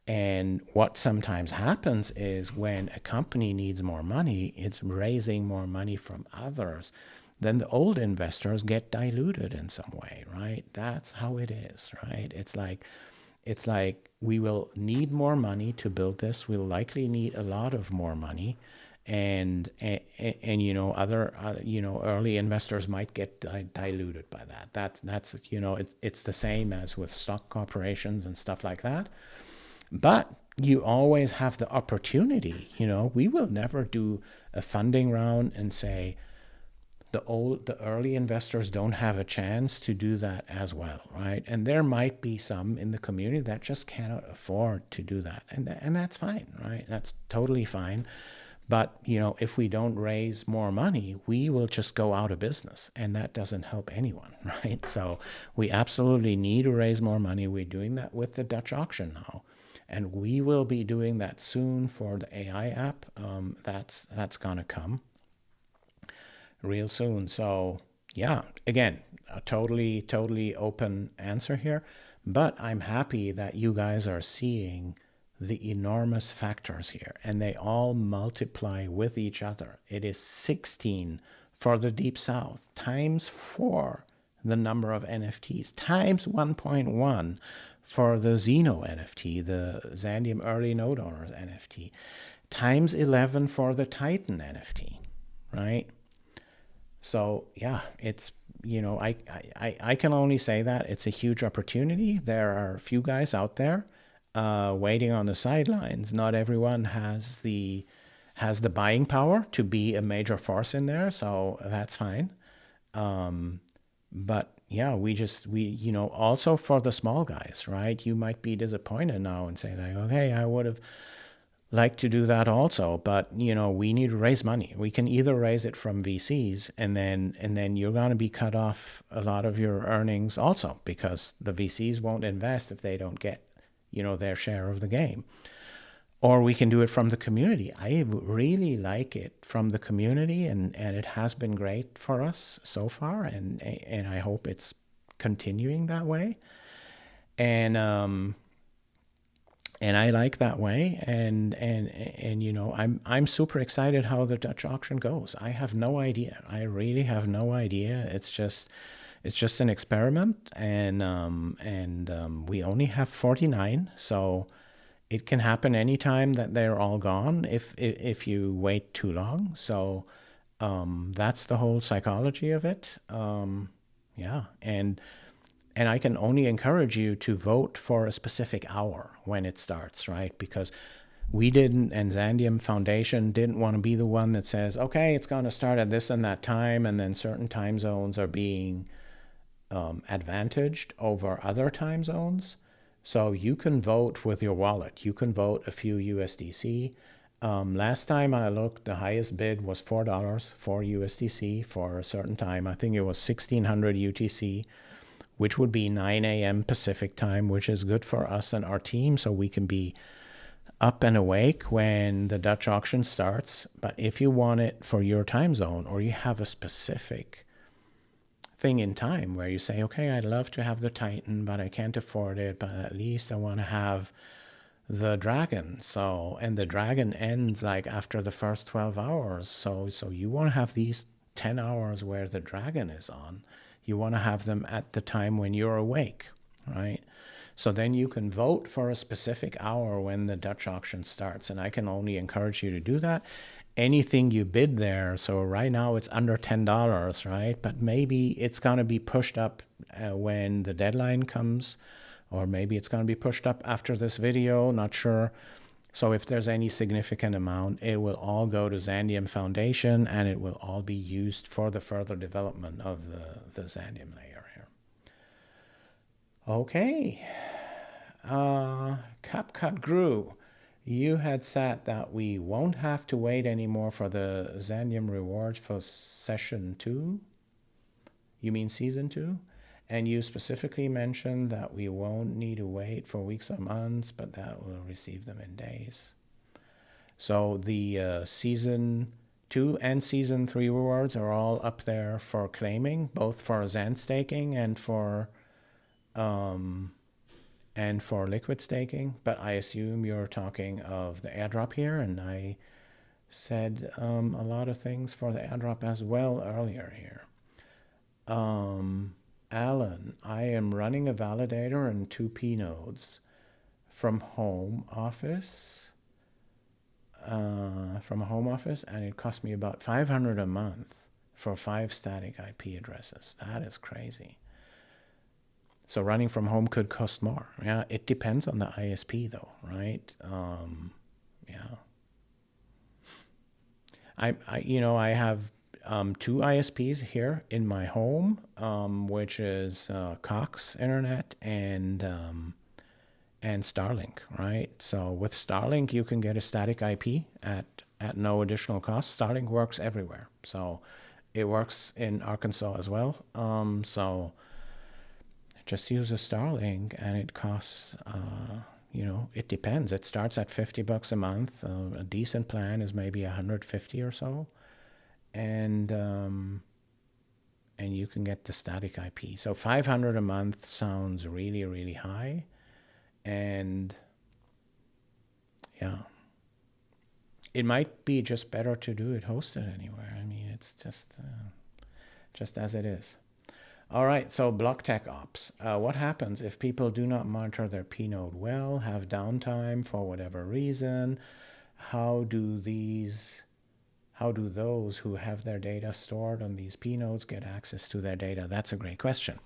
And what sometimes happens is when a company needs more money, it's raising more money from others. Then the old investors get diluted in some way, right? That's how it is, right? It's like we will need more money to build this. We'll likely need a lot of more money. And other early investors might get diluted by that. That's it's the same as with stock corporations and stuff like that. But you always have the opportunity. We will never do a funding round and say the early investors don't have a chance to do that as well, right? And there might be some in the community that just cannot afford to do that, and that's fine, right? That's totally fine. But, if we don't raise more money, we will just go out of business, and that doesn't help anyone, right? So we absolutely need to raise more money. We're doing that with the Dutch auction now, and we will be doing that soon for the AI app. That's going to come real soon. So yeah, again, a totally open answer here, but I'm happy that you guys are seeing the enormous factors here, and they all multiply with each other. It is 16 for the Deep South times 4 the number of NFTs times 1.1 for the Xeno NFT, the Xandeum Early Node Owners NFT, times 11 for the Titan NFT, right? So yeah, it's, I can only say that it's a huge opportunity. There are a few guys out there waiting on the sidelines. Not everyone has the buying power to be a major force in there, so that's fine. But yeah, we also for the small guys, right? You might be disappointed now and say like, okay, I would have liked to do that also, but we need to raise money. We can either raise it from VCs, and then you're going to be cut off a lot of your earnings also, because the VCs won't invest if they don't get their share of the game. Or we can do it from the community. I really like it from the community, and it has been great for us so far, and I hope it's continuing that way. And I like that way, and I'm super excited how the Dutch auction goes. I have no idea. I really have no idea. It's just an experiment, and we only have 49, so it can happen anytime that they're all gone if you wait too long. So that's the whole psychology of it. Yeah, and I can only encourage you to vote for a specific hour when it starts, right? Because we didn't, and Xandeum Foundation didn't want to be the one that says, okay, it's going to start at this and that time, and then certain time zones are being advantaged over other time zones. So you can vote with your wallet. You can vote a few USDC. Last time I looked, the highest bid was $4 for USDC for a certain time. I think it was 1600 UTC, which would be 9 a.m. Pacific time, which is good for us and our team, so we can be up and awake when the Dutch auction starts. But if you want it for your time zone, or you have a specific thing in time where you say, okay, I'd love to have the Titan, but I can't afford it, but at least I want to have the Dragon. So, and the Dragon ends like after the first 12 hours. So you want to have these 10 hours where the dragon is on. You want to have them at the time when you're awake, right? So then you can vote for a specific hour when the Dutch auction starts. And I can only encourage you to do that. Anything you bid there, so right now it's under $10, right? But maybe it's going to be pushed up when the deadline comes, or maybe it's going to be pushed up after this video, not sure. So if there's any significant amount, it will all go to Xandeum Foundation, and it will all be used for the further development of the Xandeum layer here. Okay. CapCut grew. You had said that we won't have to wait anymore for the Xandeum rewards for session 2. You mean season 2? And you specifically mentioned that we won't need to wait for weeks or months, but that we'll receive them in days. So the season 2 and season 3 rewards are all up there for claiming, both for XAND staking and for liquid staking. But I assume you're talking of the airdrop here, and I said a lot of things for the airdrop as well earlier here. Alan, I am running a validator and 2 pNodes from home office, and it cost me about $500 a month for 5 static IP addresses. That is crazy. So running from home could cost more. Yeah, it depends on the ISP though, right? Yeah. I have 2 ISPs here in my home, which is Cox Internet and Starlink, right? So with Starlink, you can get a static IP at no additional cost. Starlink works everywhere, so it works in Arkansas as well. So just use a Starlink, and it costs, it depends. It starts at $50 a month. A decent plan is maybe 150 or so. And you can get the static IP. So $500 a month sounds really, really high. And yeah, it might be just better to do it hosted anywhere. I mean, it's just as it is. All right, so block tech ops. What happens if people do not monitor their pNode well, have downtime for whatever reason? How do those who have their data stored on these pNodes get access to their data? That's a great question.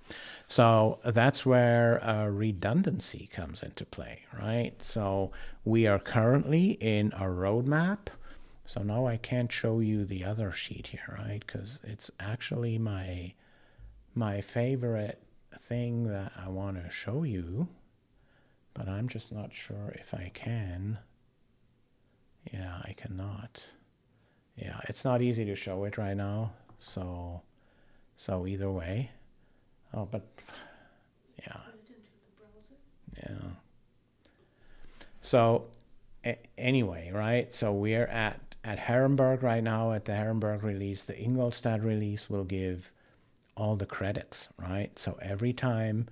So that's where redundancy comes into play, right? So we are currently in a roadmap. So now I can't show you the other sheet here, right? Because it's actually my favorite thing that I want to show you, but I'm just not sure if I can. Yeah, I cannot. Yeah, it's not easy to show it right now. So either way. Oh, but yeah. Yeah. So anyway, right? So we're at Herrenberg right now. At the Herrenberg release, the Ingolstadt release will give all the credits, right? So every time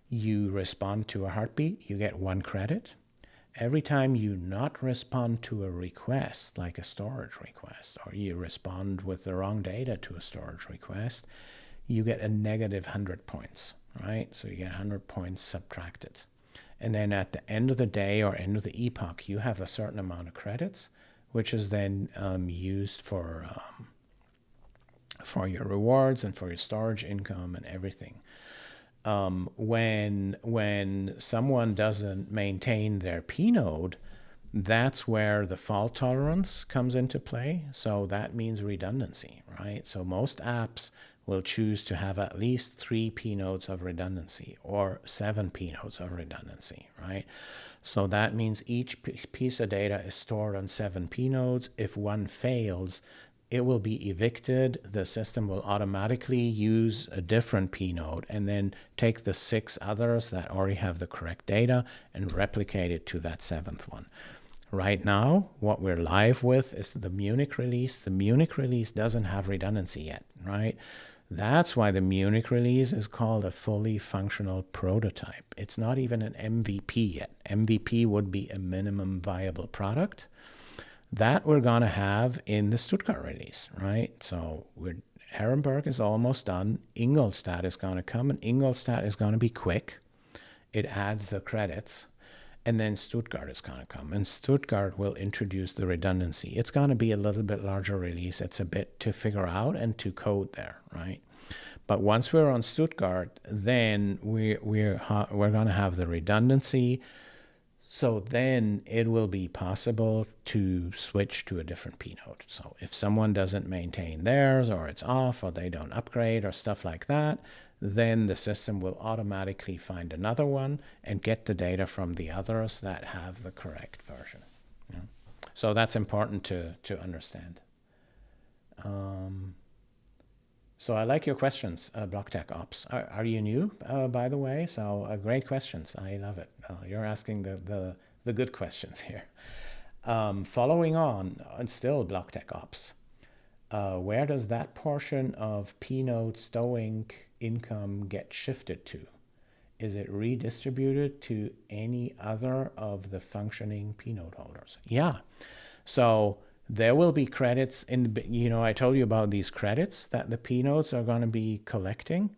you respond to a heartbeat, you get 1 credit. Every time you not respond to a request, like a storage request, or you respond with the wrong data to a storage request, you get a negative 100 points, right? So you get 100 points subtracted. And then at the end of the day or end of the epoch, you have a certain amount of credits, which is then used for your rewards and for your storage income and everything. When someone doesn't maintain their pNode, that's where the fault tolerance comes into play. So that means redundancy, right? So most apps will choose to have at least 3 pNodes of redundancy or 7 pNodes of redundancy, right? So that means each piece of data is stored on 7 pNodes. If one fails, it will be evicted. The system will automatically use a different pNode and then take the 6 others that already have the correct data and replicate it to that 7th one. Right now, what we're live with is the Munich release. The Munich release doesn't have redundancy yet, right? That's why the Munich release is called a fully functional prototype. It's not even an MVP yet. MVP would be a minimum viable product. That we're going to have in the Stuttgart release, right? So Ehrenberg is almost done. Ingolstadt is going to come, and Ingolstadt is going to be quick. It adds the credits. And then Stuttgart is going to come, and Stuttgart will introduce the redundancy. It's going to be a little bit larger release. It's a bit to figure out and to code there, right? But once we're on Stuttgart, then we're going to have the redundancy. So then it will be possible to switch to a different pNode. So if someone doesn't maintain theirs, or it's off, or they don't upgrade, or stuff like that, then the system will automatically find another one and get the data from the others that have the correct version. Yeah. So that's important to understand. So I like your questions, BlockTech Ops. Are you new, by the way? So great questions. I love it. You're asking the good questions here. Following on, and still BlockTech Ops. Where does that portion of pNode stowing income get shifted to? Is it redistributed to any other of the functioning pNode holders? Yeah. So there will be credits in, I told you about these credits that the pNodes are going to be collecting.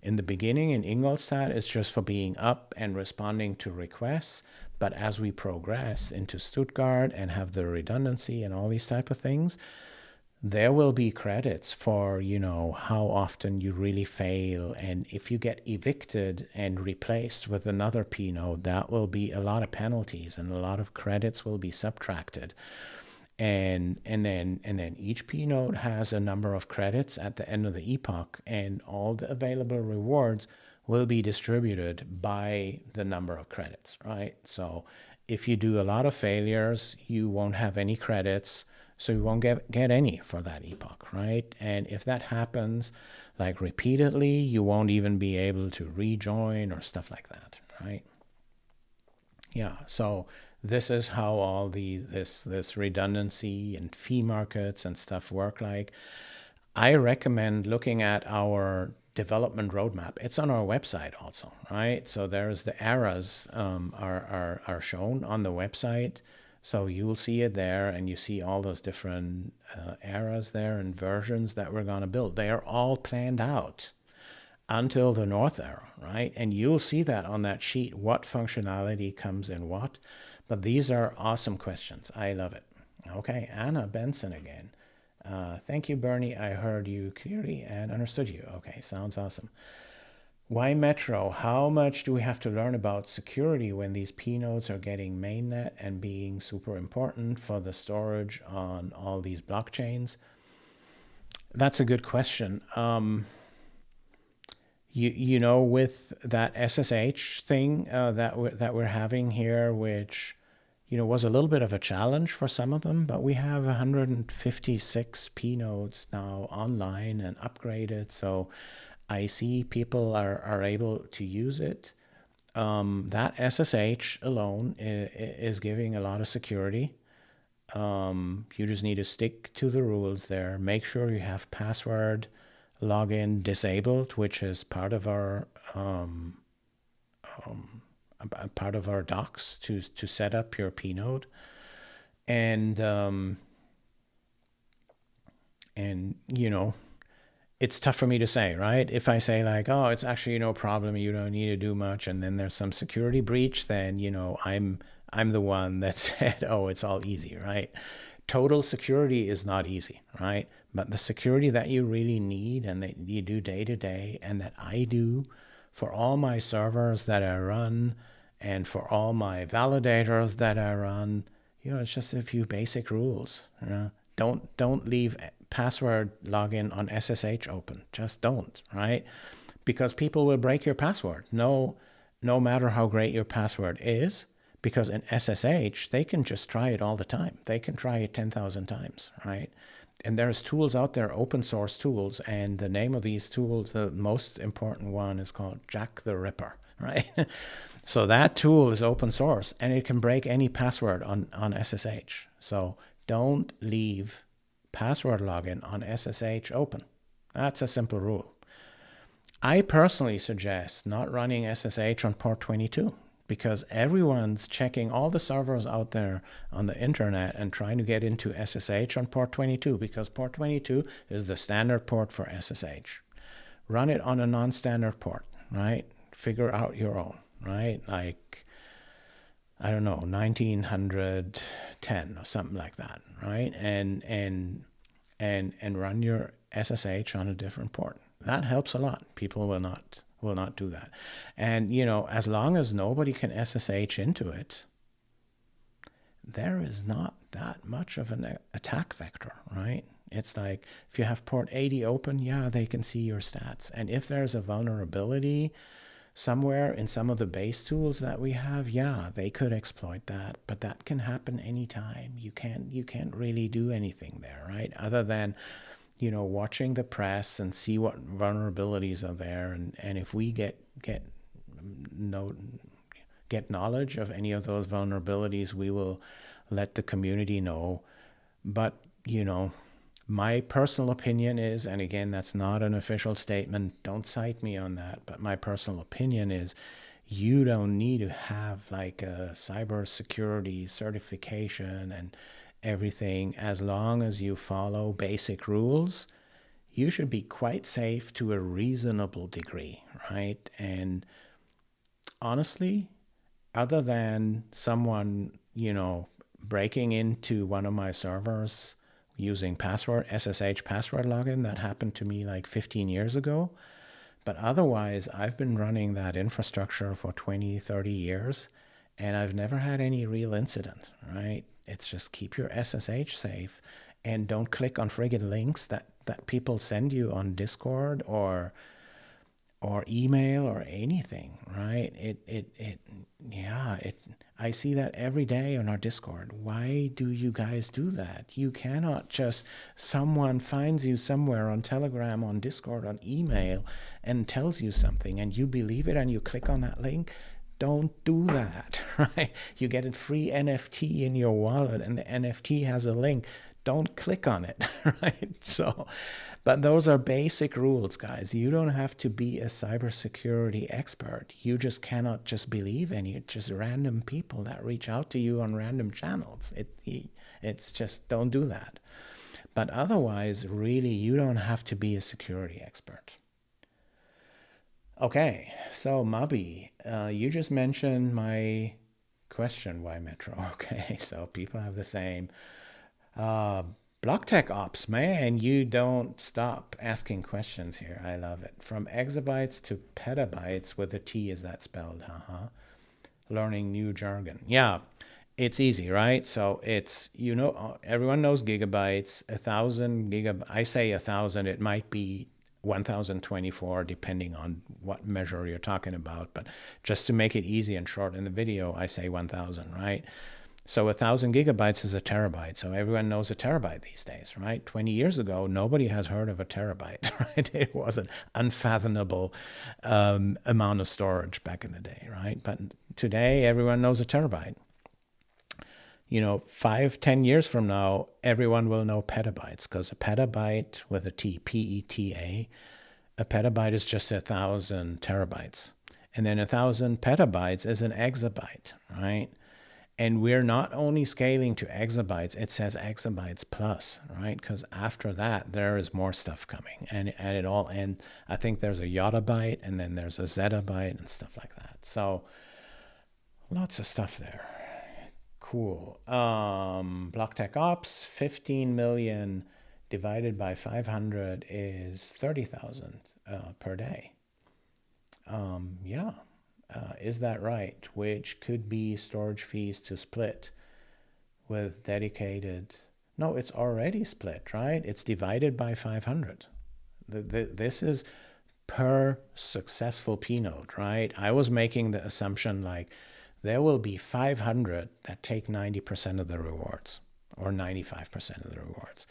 In the beginning, in Ingolstadt, it's just for being up and responding to requests. But as we progress into Stuttgart and have the redundancy and all these type of things, there will be credits for, how often you really fail. And if you get evicted and replaced with another pNode, that will be a lot of penalties and a lot of credits will be subtracted. And then each pNode has a number of credits at the end of the epoch, and all the available rewards will be distributed by the number of credits, right? So if you do a lot of failures, you won't have any credits. So you won't get any for that epoch, right? And if that happens like repeatedly, you won't even be able to rejoin or stuff like that, right? Yeah, so this is how all this redundancy and fee markets and stuff work like. I recommend looking at our development roadmap. It's on our website also, right? So there's the eras are shown on the website. So you will see it there, and you see all those different eras there and versions that we're going to build. They are all planned out until the North era, right? And you'll see that on that sheet, what functionality comes in what. But these are awesome questions. I love it. Okay, Anna Benson again. Thank you, Bernie. I heard you clearly and understood you. Okay, sounds awesome. Why Metro? How much do we have to learn about security when these pNodes are getting mainnet and being super important for the storage on all these blockchains? That's a good question. With that SSH thing that we're having here, which was a little bit of a challenge for some of them, but we have 156 pNodes now online and upgraded, so I see people are able to use it. That SSH alone is giving a lot of security. You just need to stick to the rules there. Make sure you have password login disabled, which is part of our docs to set up your pNode. And it's tough for me to say, right? If I say like, oh, it's actually no problem, you don't need to do much, and then there's some security breach, then I'm the one that said, oh, it's all easy, right? Total security is not easy, right? But the security that you really need and that you do day to day, and that I do for all my servers that I run and for all my validators that I run, it's just a few basic rules. Don't leave password login on SSH open. Just don't, right? Because people will break your password. No matter how great your password is, because in SSH, they can just try it all the time. They can try it 10,000 times, right? And there's tools out there, open source tools, and the name of these tools, the most important one is called Jack the Ripper, right? So that tool is open source, and it can break any password on SSH. So don't leave password login on SSH open. That's a simple rule. I personally suggest not running SSH on port 22, because everyone's checking all the servers out there on the internet and trying to get into SSH on port 22, because port 22 is the standard port for SSH. Run it on a non-standard port, right? Figure out your own, right? Like, I don't know, 1910 or something like that, right? And run your SSH on a different port. That helps a lot. People will not do that. And, you know, as long as nobody can SSH into it, there is not that much of an attack vector, right? It's like, if you have port 80 open, yeah, they can see your stats. And if there's a vulnerability somewhere in some of the base tools that we have, yeah, they could exploit that, but that can happen anytime. You can't really do anything there, right? Other than, you know, watching the press and see what vulnerabilities are there, and if we get knowledge of any of those vulnerabilities, we will let the community know. But, you know, my personal opinion is, and again, that's not an official statement, don't cite me on that, but my personal opinion is, you don't need to have like a cybersecurity certification and everything. As long as you follow basic rules, you should be quite safe to a reasonable degree, right? And honestly, other than someone, you know, breaking into one of my servers using SSH password login, that happened to me like 15 years ago. But otherwise, I've been running that infrastructure for 20, 30 years, and I've never had any real incident, right? It's just keep your SSH safe and don't click on friggin' links that people send you on Discord or email or anything, right? I see that every day on our Discord. Why do you guys do that? You cannot just, someone finds you somewhere on Telegram, on Discord, on email, and tells you something, and you believe it and you click on that link. Don't do that, right? You get a free NFT in your wallet and the NFT has a link. Don't click on it, right? So, but those are basic rules, guys. You don't have to be a cybersecurity expert. You just cannot just believe any just random people that reach out to you on random channels. It's just, don't do that. But otherwise, really, you don't have to be a security expert. Okay, so Mabi, you just mentioned my question, why Metro? Okay, so people have the same. Block Tech Ops, man, you don't stop asking questions here. I love it. From exabytes to petabytes with a T, is that spelled? Learning new jargon. Yeah, it's easy, right? So it's, you know, everyone knows gigabytes, 1,000 gigabytes. I say 1,000, it might be 1,024, depending on what measure you're talking about. But just to make it easy and short in the video, I say 1,000, right? So 1,000 gigabytes is a terabyte. So everyone knows a terabyte these days, right? 20 years ago, nobody has heard of a terabyte, right? It was an unfathomable amount of storage back in the day, right? But today, everyone knows a terabyte. You know, 5-10 years from now, everyone will know petabytes, because a petabyte with a T, P-E-T-A, a petabyte is just 1,000 terabytes. And then 1,000 petabytes is an exabyte, right? And we're not only scaling to exabytes, it says exabytes plus, right? Because after that, there is more stuff coming. And it all ends, I think there's a yottabyte, and then there's a zettabyte and stuff like that. So lots of stuff there. Cool. Block Tech Ops, 15 million divided by 500 is 30,000 per day. Yeah. Is that right? Which could be storage fees to split with dedicated. No, it's already split, right? It's divided by 500. This is per successful pNode, right? I was making the assumption like there will be 500 that take 90% of the rewards or 95% of the rewards.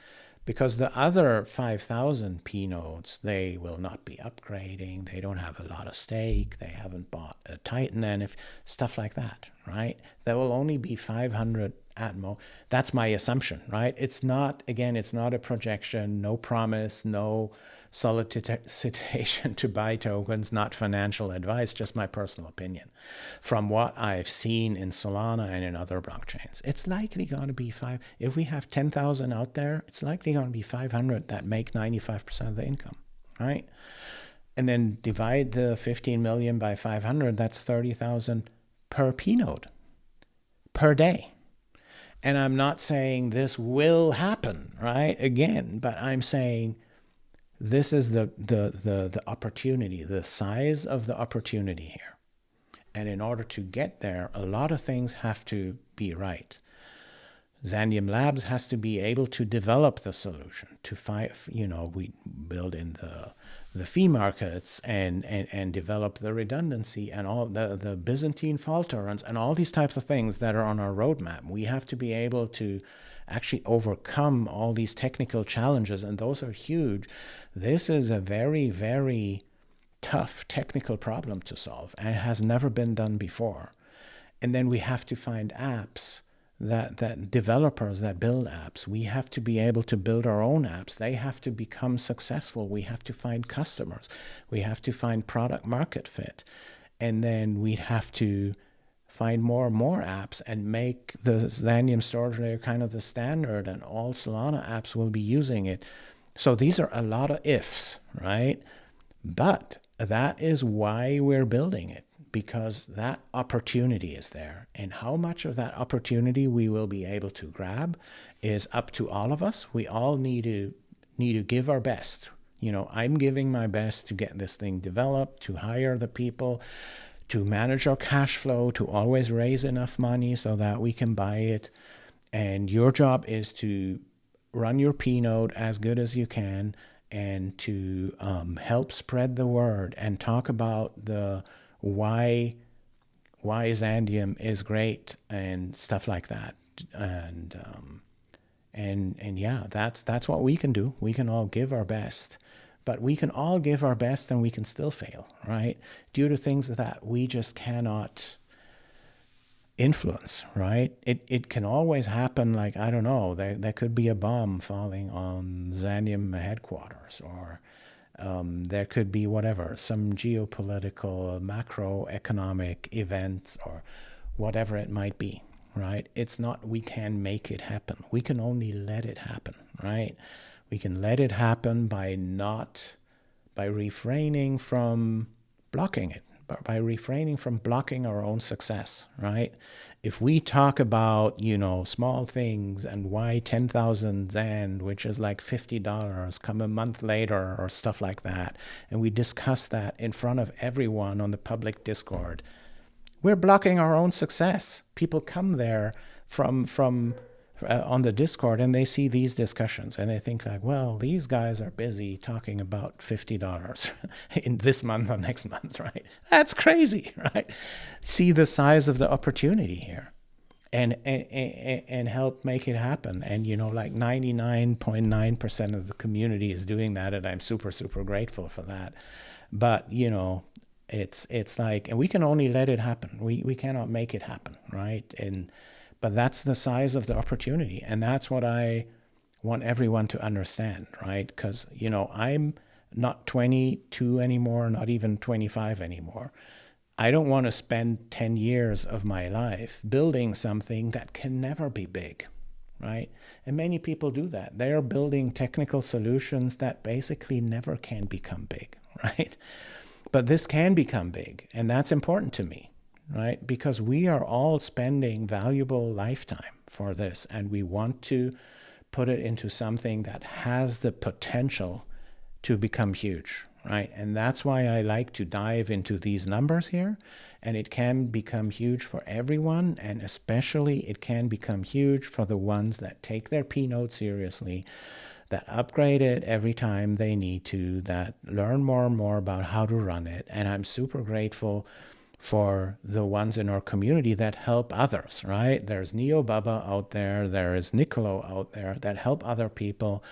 Because the other 5,000 pNodes, they will not be upgrading. They don't have a lot of stake. They haven't bought a Titan and stuff like that, right? There will only be 500 at most. That's my assumption, right? It's not, again, it's not a projection, no promise, no solicitation to buy tokens, not financial advice, just my personal opinion. From what I've seen in Solana and in other blockchains, it's likely going to be if we have 10,000 out there, it's likely going to be 500 that make 95% of the income, right? And then divide the 15 million by 500, that's 30,000 per pNode per day. And I'm not saying this will happen, right? Again, but I'm saying this is the opportunity, the size of the opportunity here. And in order to get there, a lot of things have to be right. Xandeum Labs has to be able to develop the solution to we build in the fee markets and develop the redundancy and all the Byzantine fault tolerance and all these types of things that are on our roadmap. We have to be able to actually overcome all these technical challenges, and those are huge. This is a very, very tough technical problem to solve, and it has never been done before. And then we have to find apps that developers that build apps, we have to be able to build our own apps. They have to become successful. We have to find customers. We have to find product market fit. And then we have to find more and more apps and make the Xandeum storage layer kind of the standard, and all Solana apps will be using it. So these are a lot of ifs, right? But that is why we're building it, because that opportunity is there. And how much of that opportunity we will be able to grab is up to all of us. We all need to give our best. I'm giving my best to get this thing developed, to hire the people, to manage our cash flow, to always raise enough money so that we can buy it. And your job is to run your pNode as good as you can, and to help spread the word and talk about the why Xandeum is great and stuff like that. And yeah, that's what we can do. We can all give our best, but we can all give our best and we can still fail, right? Due to things that we just cannot influence, right? It can always happen. Like, I don't know, there could be a bomb falling on Xandeum headquarters, or there could be whatever, some geopolitical, macroeconomic event, or whatever it might be, right? It's not, we can make it happen. We can only let it happen, right? We can let it happen by refraining from blocking it, but by refraining from blocking our own success, right? If we talk about, small things and why 10,000 XAND, which is like $50, come a month later or stuff like that, and we discuss that in front of everyone on the public Discord, we're blocking our own success. People come there from on the Discord and they see these discussions and they think like, well, these guys are busy talking about $50 in this month or next month, right? That's crazy, right? See the size of the opportunity here, and help make it happen. And like 99.9% of the community is doing that, and I'm super, super grateful for that. But it's like, and we can only let it happen. We cannot make it happen, right? But that's the size of the opportunity. And that's what I want everyone to understand, right? Because, I'm not 22 anymore, not even 25 anymore. I don't want to spend 10 years of my life building something that can never be big, right? And many people do that. They're building technical solutions that basically never can become big, right? But this can become big, and that's important to me. Right? Because we are all spending valuable lifetime for this, and we want to put it into something that has the potential to become huge, right? And that's why I like to dive into these numbers here, and it can become huge for everyone, and especially it can become huge for the ones that take their pNode seriously, that upgrade it every time they need to, that learn more and more about how to run it. And I'm super grateful for the ones in our community that help others, right? There's Neo Bubba out there, there is Nicolo out there that help other people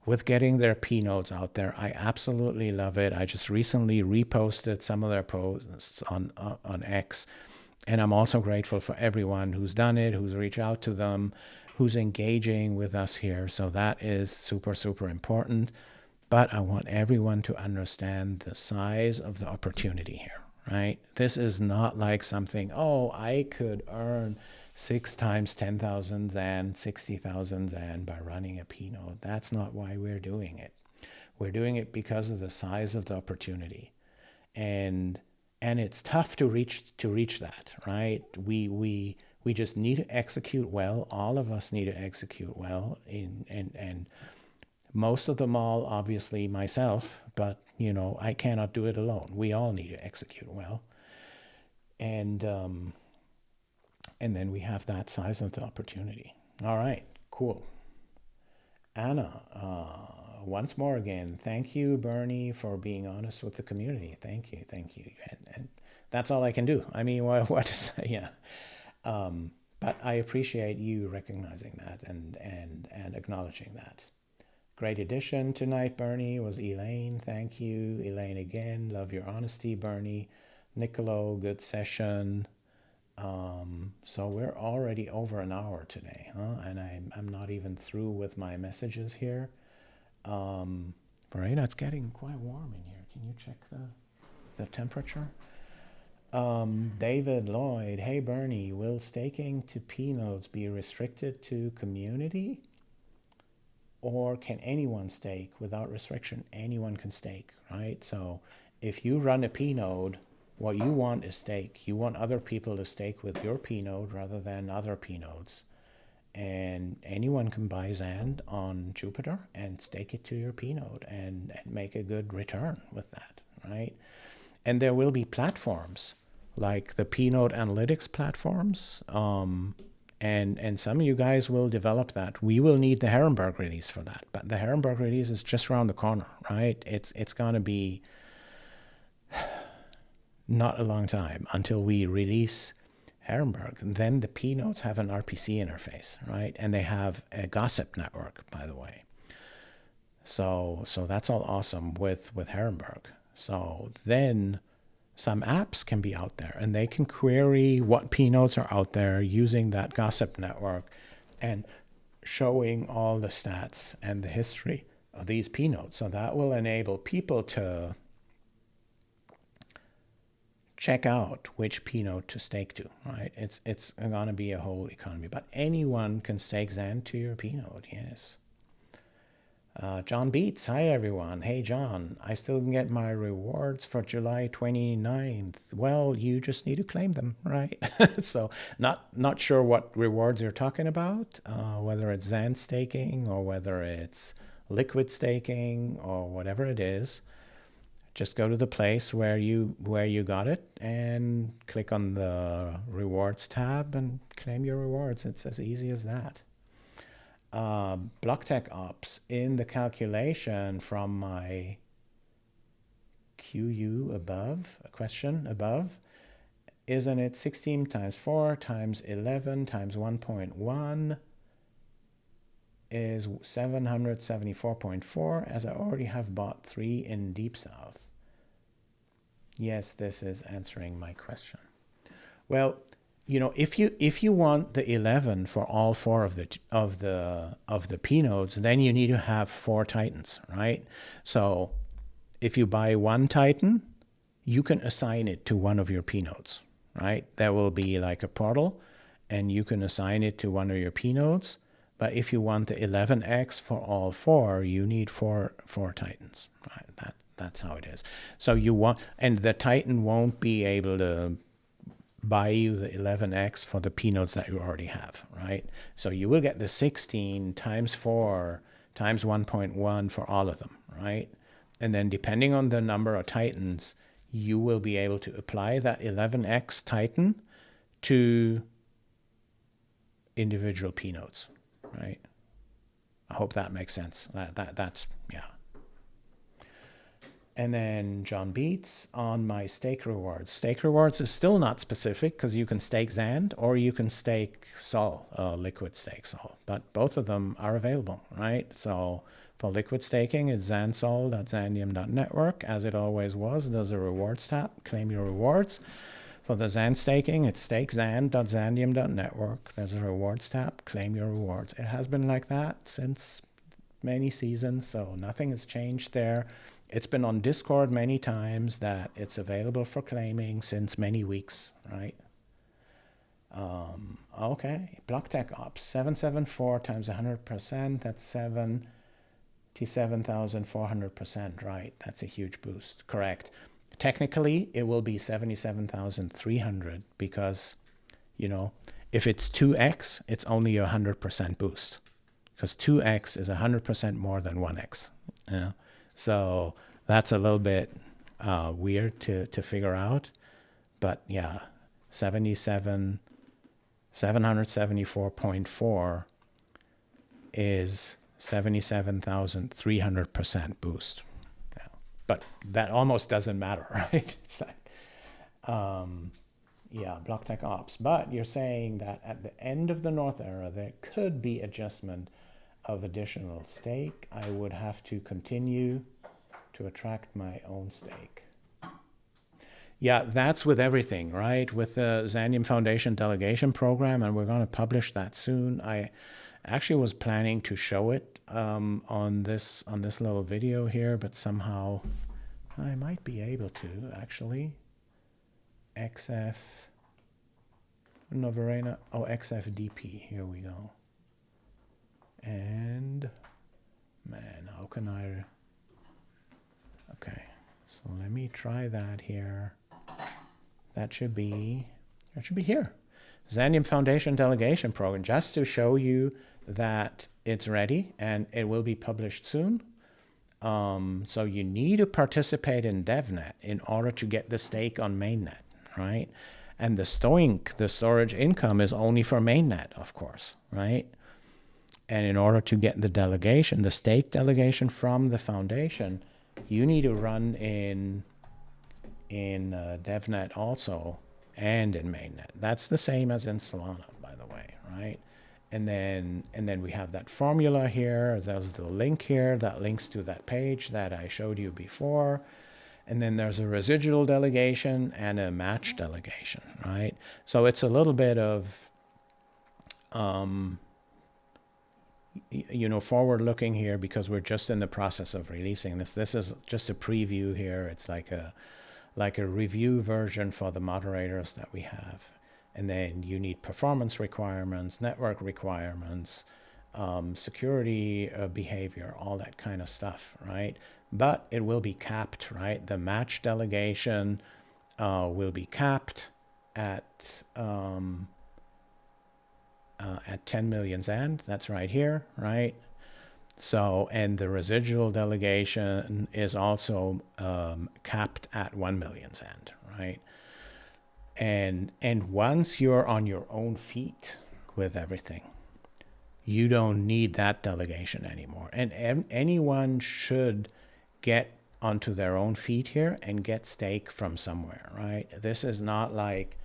with getting their pNodes out there. I absolutely love it. I just recently reposted some of their posts on X, and I'm also grateful for everyone who's done it, who's reached out to them, who's engaging with us here. So that is super, super important. But I want everyone to understand the size of the opportunity here, right? This is not like something, oh, I could earn 6 times 10,000 and 60,000 and by running a pNode. That's not why we're doing it. We're doing it because of the size of the opportunity. And it's tough to reach that, right? We just need to execute well. All of us need to execute well, and most of them all, obviously myself, but you know, I cannot do it alone. We all need to execute well, and then we have that size of the opportunity. All right, cool. Anna, once more again, thank you, Bernie, for being honest with the community. Thank you, and that's all I can do. I mean, what to say? Yeah. But I appreciate you recognizing that and acknowledging that. Great addition tonight, Bernie, was Elaine. Thank you, Elaine, again. Love your honesty, Bernie. Nicolo, good session. So we're already over an hour today, huh? And I'm not even through with my messages here. Right, it's getting quite warm in here. Can you check the temperature? David Lloyd, hey Bernie, will staking to pNodes be restricted to community? Or can anyone stake without restriction? Anyone can stake, right? So if you run a pNode, what you want is stake. You want other people to stake with your pNode rather than other pNodes. And anyone can buy XAND on Jupiter and stake it to your pNode and make a good return with that, right? And there will be platforms like the pNode analytics platforms, and some of you guys will develop that. We will need the Herrenberg release for that, but the Herrenberg release is just around the corner, right? It's going to be not a long time until we release Herrenberg. And then the pNodes have an RPC interface, right? And they have a gossip network, by the way. So that's all awesome with Herrenberg. So then some apps can be out there and they can query what pNodes are out there using that gossip network and showing all the stats and the history of these pNodes. So that will enable people to check out which pNode to stake to, right? It's going to be a whole economy, but anyone can stake XAND to your pNode, yes. John Beats, hi everyone. Hey John, I still can get my rewards for July 29th. Well, you just need to claim them, right? So not sure what rewards you're talking about, whether it's XAND staking or whether it's liquid staking or whatever it is. Just go to the place where you got it and click on the rewards tab and claim your rewards. It's as easy as that. BlockTech ops in the calculation from my QU above, a question above, isn't it 16 times 4 times 11 times 1.1 is 774.4, as I already have bought 3 in Deep South? Yes, this is answering my question. Well, you know, if you want the 11 for all 4 of the pNodes, then you need to have 4 titans, right? So if you buy 1 titan, you can assign it to one of your pNodes, right? There will be like a portal, and you can assign it to one of your pNodes. But if you want the 11x for all 4, you need 4 titans, right? That's how it is. So you want, and the titan won't be able to buy you the 11x for the pNodes that you already have, right? So you will get the 16 times 4 times 1.1 for all of them, right? And then depending on the number of titans, you will be able to apply that 11x titan to individual pNodes, right? I hope that makes sense. That's, yeah. And then John Beats on my stake rewards. Stake rewards is still not specific because you can stake XAND or you can stake SOL, liquid stake SOL. But both of them are available, right? So for liquid staking, it's xandsol.xandeum.network, as it always was. There's a rewards tab, claim your rewards. For the XAND staking, it's stakexand.xandeum.network. There's a rewards tab, claim your rewards. It has been like that since many seasons, so nothing has changed there. It's been on Discord many times that it's available for claiming since many weeks, right? Okay, BlockTech Ops, 774 times 100%, that's 77,400%, right? That's a huge boost, correct. Technically, it will be 77,300 because, you know, if it's 2x, it's only a 100% boost because 2x is 100% more than 1x. Yeah. So that's a little bit weird to figure out. But yeah, 774.4 is 77,300% boost. Yeah. But that almost doesn't matter, right? It's like, yeah, BlockTech Ops. But you're saying that at the end of the North era, there could be adjustment of additional stake. I would have to continue to attract my own stake. Yeah, that's with everything, right? With the Xandeum Foundation delegation program, and we're going to publish that soon. I actually was planning to show it on this little video here, but somehow I might be able to actually. XF Novarena, oh, XFDP, here we go. And man, how can I, okay, so let me try that here. That should be here. Xandeum Foundation delegation program, just to show you that it's ready and it will be published soon. So you need to participate in DevNet in order to get the stake on mainnet, right? And the storage income is only for mainnet, of course, right? And in order to get the delegation, the stake delegation from the foundation, you need to run in DevNet also and in mainnet. That's the same as in Solana, by the way, right? And then we have that formula here. There's the link here that links to that page that I showed you before. And then there's a residual delegation and a match delegation, right? So it's a little bit of, you know, forward looking here because we're just in the process of releasing this. This is just a preview here. It's like a review version for the moderators that we have. And then you need performance requirements, network requirements, security behavior, all that kind of stuff, right? But it will be capped, right? The match delegation will be capped at 10 million XAND. That's right here, right? So, and the residual delegation is also capped at 1 million XAND, right? And once you're on your own feet with everything, you don't need that delegation anymore. And anyone should get onto their own feet here and get stake from somewhere, right? This is not like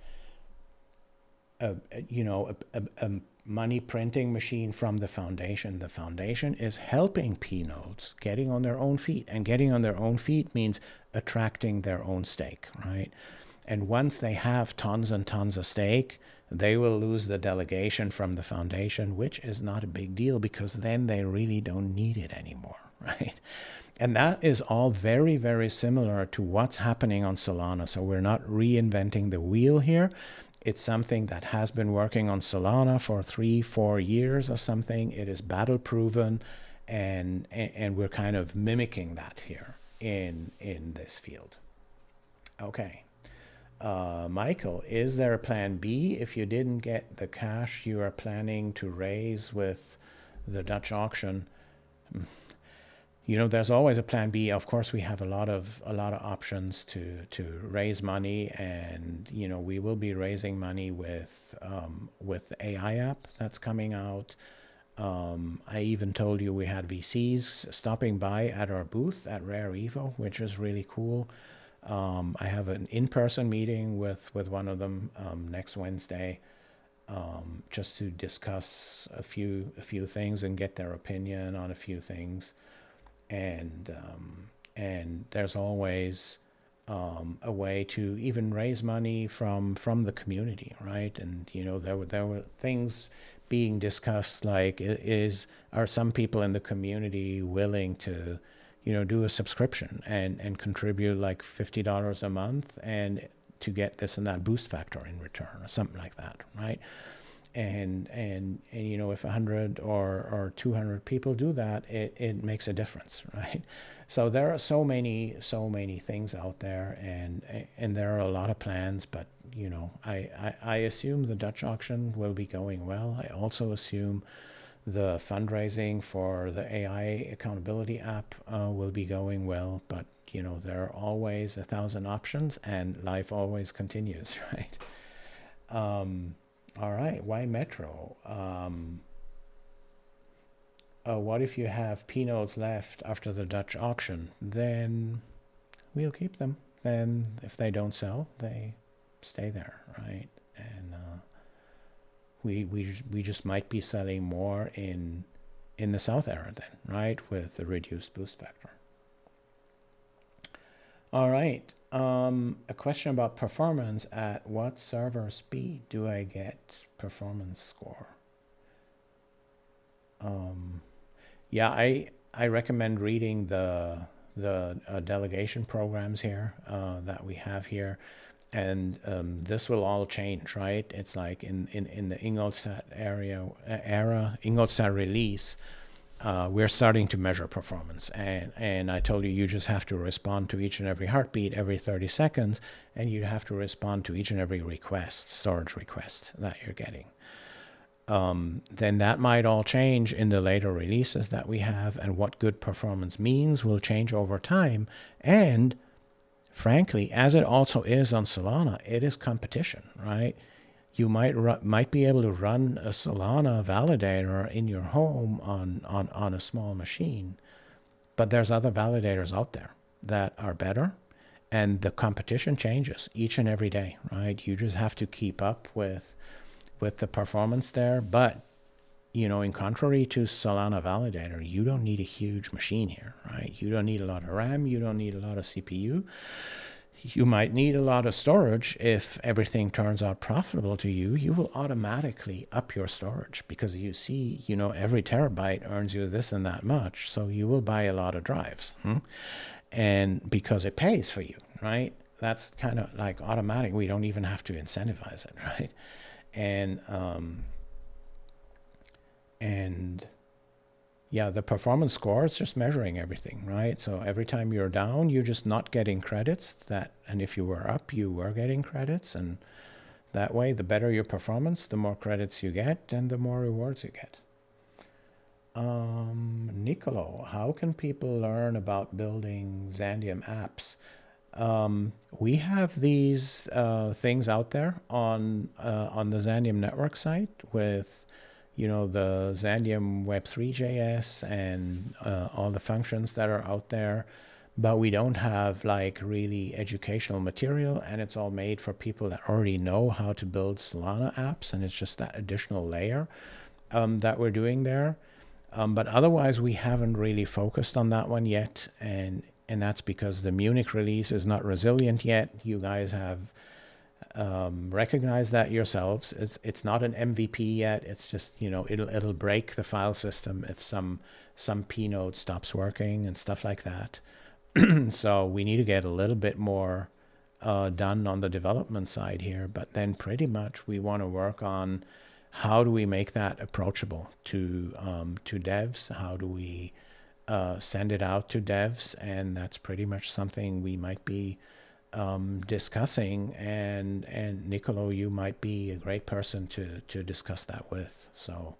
a money printing machine from the foundation. The foundation is helping pNodes getting on their own feet, and getting on their own feet means attracting their own stake, right? And once they have tons and tons of stake, they will lose the delegation from the foundation, which is not a big deal because then they really don't need it anymore, right? And that is all very, very similar to what's happening on Solana. So we're not reinventing the wheel here. It's something that has been working on Solana for 3-4 years or something. It is battle proven, and we're kind of mimicking that here in this field. Okay. Michael, is there a plan B if you didn't get the cash you are planning to raise with the Dutch auction? You know, there's always a plan B. Of course, we have a lot of options to raise money, and you know, we will be raising money with the AI app that's coming out. I even told you we had VCs stopping by at our booth at Rare Evo, which is really cool. I have an in-person meeting with one of them next Wednesday, just to discuss a few things and get their opinion on a few things. And there's always a way to even raise money from the community, right? And you know, there were things being discussed, like, are some people in the community willing to, do a subscription and contribute like $50 a month and to get this and that boost factor in return or something like that, right? And if 100 or 200 people do that, it makes a difference, right? So there are so many things out there, and there are a lot of plans, but I assume the Dutch auction will be going well. I also assume the fundraising for the AI accountability app will be going well, but there are always 1,000 options, and life always continues, right? All right, why Metro? What if you have pNodes left after the Dutch auction? Then we'll keep them. Then if they don't sell, they stay there, right? And we just might be selling more in the South era then, right, with the reduced boost factor. All right. A question about performance. At what server speed do I get performance score? Yeah, I recommend reading the delegation programs here that we have here, and this will all change, right? It's like in the Ingolstadt era, Ingolstadt release. We're starting to measure performance, and I told you just have to respond to each and every heartbeat every 30 seconds, and you have to respond to each and every storage request that you're getting. Then that might all change in the later releases that we have, and what good performance means will change over time. And frankly, as it also is on Solana, it is competition, right? You might be able to run a Solana validator in your home on a small machine, but there's other validators out there that are better, and the competition changes each and every day, right? You just have to keep up with the performance there. But in contrary to Solana validator, you don't need a huge machine here, right? You don't need a lot of RAM, you don't need a lot of CPU. You might need a lot of storage. If everything turns out profitable to you, you will automatically up your storage, because you see, every terabyte earns you this and that much. So you will buy a lot of drives. And because it pays for you, right? That's kind of like automatic. We don't even have to incentivize it, right? And yeah, the performance score is just measuring everything, right? So every time you're down, you're just not getting credits. And if you were up, you were getting credits. And that way, the better your performance, the more credits you get, and the more rewards you get. Nicolo, how can people learn about building Xandeum apps? We have these things out there on the Xandeum network site with the Xandeum Web3.js and all the functions that are out there, but we don't have like really educational material, and it's all made for people that already know how to build Solana apps, and it's just that additional layer that we're doing there. But otherwise, we haven't really focused on that one yet, and that's because the Munich release is not resilient yet. You guys have recognize that yourselves. It's not an MVP yet. It's just it'll break the file system if some pNode stops working and stuff like that. So we need to get a little bit more done on the development side here. But then pretty much we want to work on how do we make that approachable to devs. How do we send it out to devs? And that's pretty much something we might be discussing, and Nicolo, you might be a great person to discuss that with. So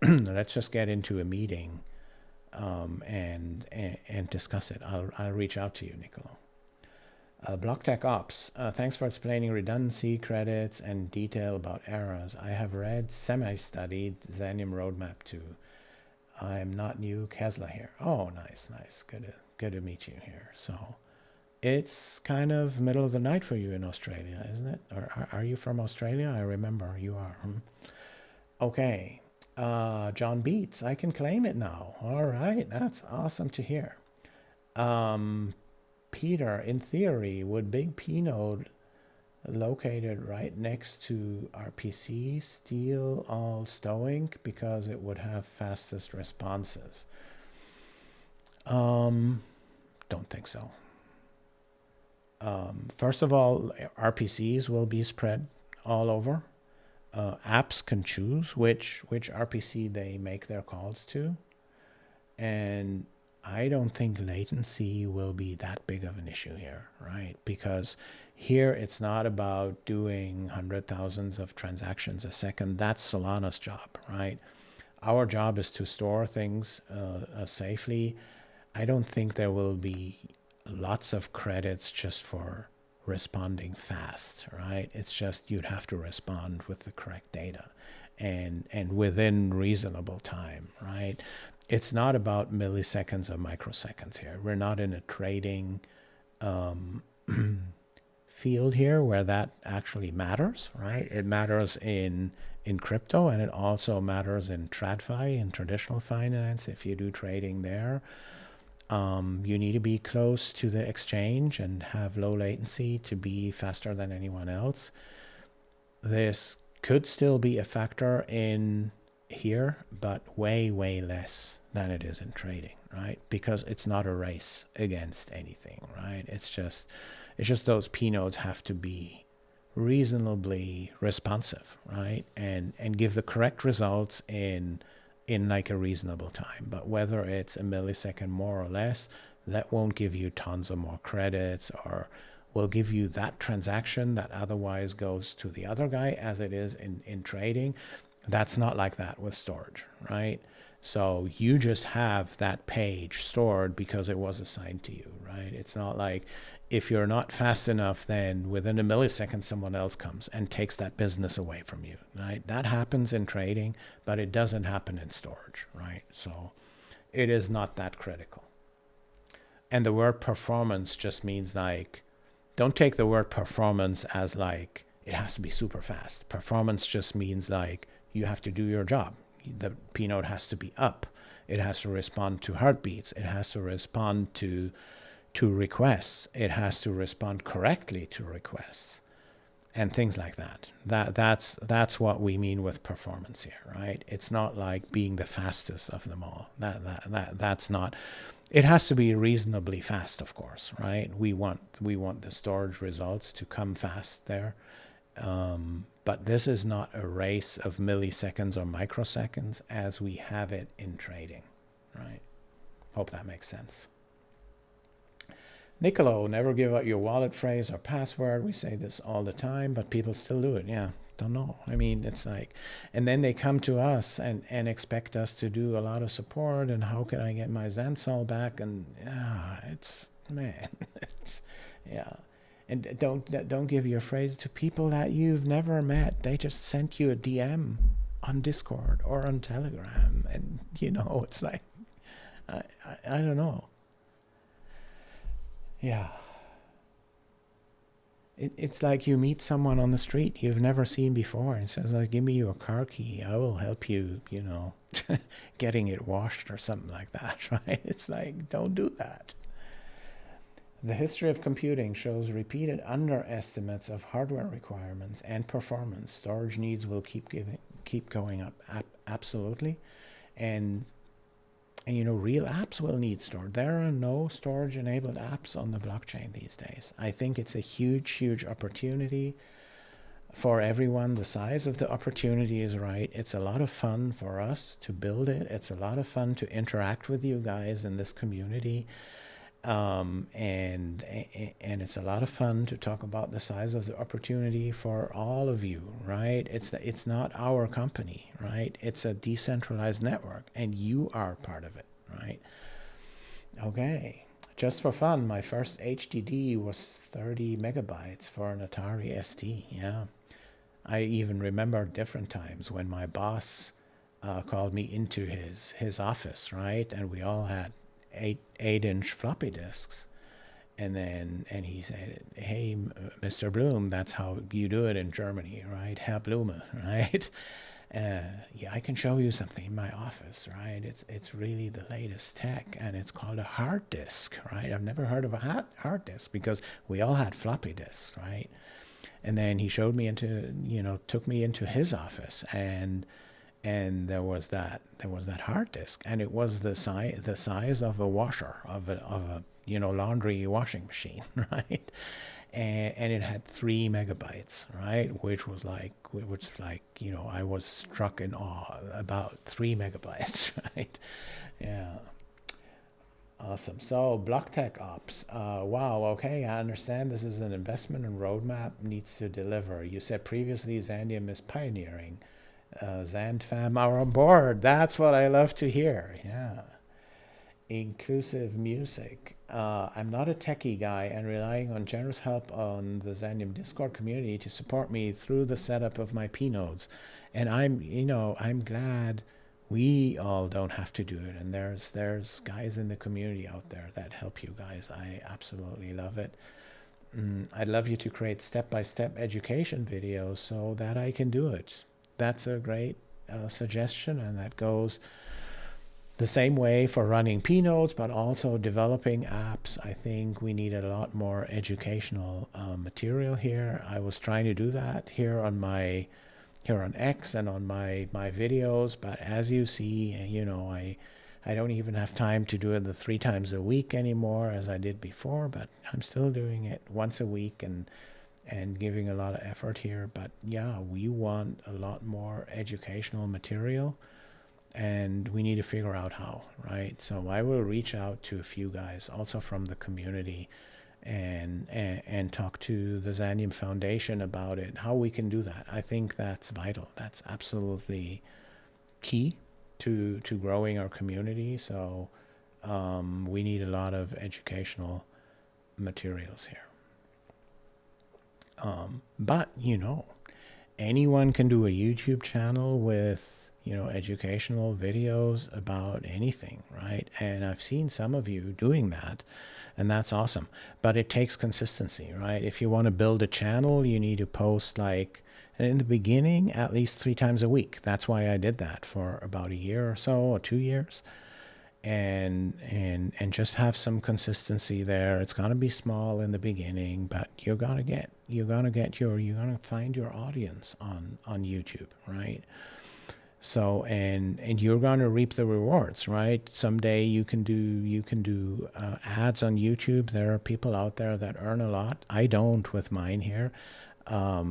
let's just get into a meeting and discuss it. I'll reach out to you, Nicolo. BlockTech Ops, thanks for explaining redundancy, credits, and detail about errors. I have read semi-studied Xandeum roadmap too. I'm not new, Kesla here. Oh, nice. Good to meet you here. So it's kind of middle of the night for you in Australia, isn't it? Or are you from Australia? I remember you are. Okay. John Beats, I can claim it now. All right. That's awesome to hear. Peter, in theory, would big pNode located right next to RPC, still all stowing because it would have fastest responses. Don't think so. First of all, RPCs will be spread all over. Apps can choose which RPC they make their calls to. And I don't think latency will be that big of an issue here, right? Because here it's not about doing 100,000s of transactions a second. That's Solana's job, right? Our job is to store things safely. I don't think there will be lots of credits just for responding fast, right? It's just you'd have to respond with the correct data and within reasonable time, right? It's not about milliseconds or microseconds here. We're not in a trading field here where that actually matters, right? It matters in crypto, and it also matters in TradFi, in traditional finance. If you do trading there, you need to be close to the exchange and have low latency to be faster than anyone else. This could still be a factor in here, but way less than it is in trading, right? Because it's not a race against anything, right? It's just those pNodes have to be reasonably responsive, right? And give the correct results in like a reasonable time. But whether it's a millisecond more or less, that won't give you tons of more credits, or will give you that transaction that otherwise goes to the other guy as it is in trading. That's not like that with storage, right? So you just have that page stored because it was assigned to you, right? It's not like if you're not fast enough, then within a millisecond, someone else comes and takes that business away from you, right? That happens in trading, but it doesn't happen in storage, right? So it is not that critical. And the word performance just means like, don't take the word performance as like, it has to be super fast. Performance just means like, you have to do your job. The pNode has to be up. It has to respond to heartbeats. It has to respond to requests. It has to respond correctly to requests, and things like that. That's what we mean with performance here, right? It's not like being the fastest of them all. That's not. It has to be reasonably fast, of course, right? We want the storage results to come fast there. But this is not a race of milliseconds or microseconds as we have it in trading, right? Hope that makes sense. Nicolo, never give out your wallet phrase or password. We say this all the time, but people still do it. Yeah, don't know. I mean, it's like, and then they come to us and expect us to do a lot of support, and how can I get my Xandeum back? And yeah, it's, man, it's, yeah. And don't give your phrase to people that you've never met. They just sent you a DM on Discord or on Telegram, and it's like, I don't know. Yeah. It's like you meet someone on the street you've never seen before and says, like, give me your car key. I will help you, getting it washed or something like that, right? It's like, don't do that. The history of computing shows repeated underestimates of hardware requirements and performance. Storage needs will keep going up, absolutely. And real apps will need storage. There are no storage-enabled apps on the blockchain these days. I think it's a huge opportunity for everyone. The size of the opportunity is right. It's a lot of fun for us to build it. It's a lot of fun to interact with you guys in this community. And it's a lot of fun to talk about the size of the opportunity for all of you, right? It's not our company, right? It's a decentralized network, and you are part of it, right? Okay, just for fun, my first HDD was 30 megabytes for an Atari ST. Yeah, I even remember different times when my boss called me into his office, right? And we all had 8-inch floppy disks, and he said, hey, Mr. Blume, that's how you do it in Germany, right? Herr Blume, right? Yeah, I can show you something in my office, right? It's really the latest tech, and it's called a hard disk, right? I've never heard of a hard disk because we all had floppy disks, right? And then he showed me into, took me into his office, and there was that hard disk, and it was the size of a washer, of a laundry washing machine, right? And it had 3 megabytes, right? Which was like, I was struck in awe about 3 megabytes, right? Yeah. Awesome. So BlockTech Ops. Wow. Okay. I understand this is an investment and roadmap needs to deliver. You said previously Xandeum is pioneering. Xand fam are on board. That's what I love to hear. Yeah. Inclusive music. I'm not a techie guy and relying on generous help on the Xandeum Discord community to support me through the setup of my pNodes. And I'm glad we all don't have to do it. And there's guys in the community out there that help you guys. I absolutely love it. I'd love you to create step-by-step education videos so that I can do it. That's a great suggestion, and that goes the same way for running pNodes, but also developing apps. I think we need a lot more educational material here. I was trying to do that here on X and on my videos, but as you see, I don't even have time to do it the 3 times a week anymore as I did before, but I'm still doing it once a week and giving a lot of effort here. But yeah, we want a lot more educational material, and we need to figure out how, right? So I will reach out to a few guys also from the community and talk to the Xandeum Foundation about it, how we can do that. I think that's vital. That's absolutely key to growing our community. So we need a lot of educational materials here. But anyone can do a YouTube channel with educational videos about anything, right? And I've seen some of you doing that, and that's awesome. But it takes consistency, right? If you want to build a channel, you need to post in the beginning, at least 3 times a week. That's why I did that for about a year or so, or 2 years. And just have some consistency there. It's gonna be small in the beginning, but you're gonna find your audience on YouTube, right? So and you're gonna reap the rewards, right? Someday you can do ads on YouTube. There are people out there that earn a lot. I don't with mine here. I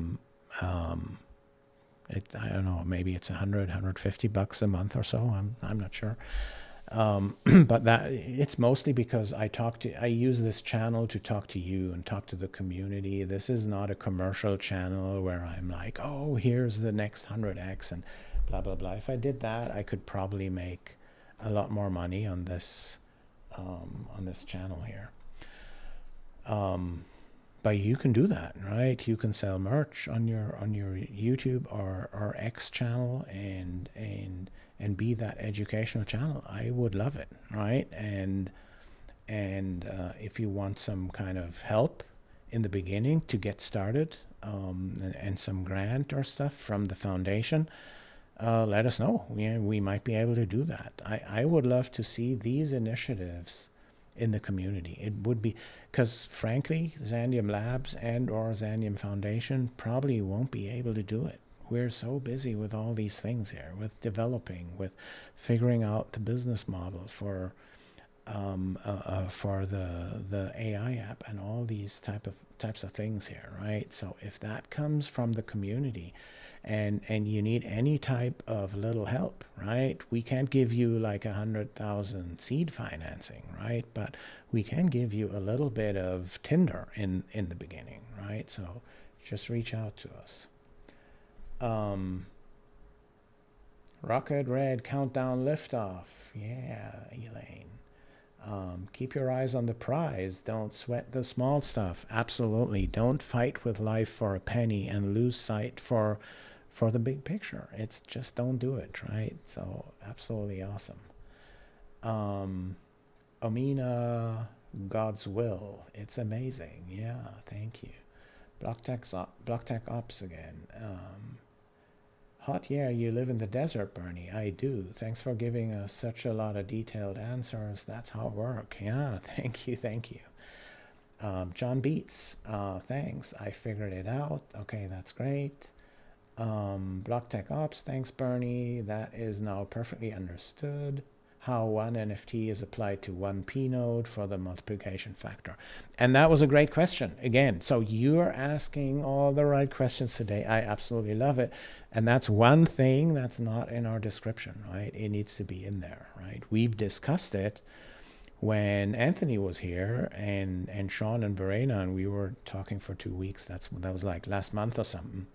don't know, maybe it's $150 a month or so. I'm not sure. But that it's mostly because I use this channel to talk to you and talk to the community. This is not a commercial channel where I'm like, oh, here's the next 100x and blah blah blah. If I did that, I could probably make a lot more money on this channel here. But you can do that, right? You can sell merch on your YouTube or X channel and be that educational channel. I would love it, right? And if you want some kind of help in the beginning to get started, and some grant or stuff from the foundation, let us know. We might be able to do that. I would love to see these initiatives in the community. It would be, because frankly, Xandeum Labs and or Xandeum Foundation probably won't be able to do it. We're so busy with all these things here, with developing, with figuring out the business model for the AI app and all these types of things here, right? So if that comes from the community, and you need any type of little help, right? We can't give you like 100,000 seed financing, right? But we can give you a little bit of tinder in the beginning, right? So just reach out to us. Rocket Red Countdown Liftoff. Yeah, Elaine. Keep your eyes on the prize. Don't sweat the small stuff. Absolutely. Don't fight with life for a penny and lose sight for the big picture. It's just don't do it, right? So absolutely awesome. Amina, God's will. It's amazing. Yeah, thank you. BlockTech Ops again. Hot, yeah, you live in the desert, Bernie. I do. Thanks for giving us such a lot of detailed answers. That's how it works. Yeah, thank you. John Beats, thanks. I figured it out. Okay, that's great. Block Tech Ops, thanks Bernie. That is now perfectly understood. How one NFT is applied to one pNode for the multiplication factor. And that was a great question. Again, so you're asking all the right questions today. I absolutely love it. And that's one thing that's not in our description, right? It needs to be in there, right? We've discussed it when Anthony was here and Sean and Verena, and we were talking for 2 weeks. That was like last month or something.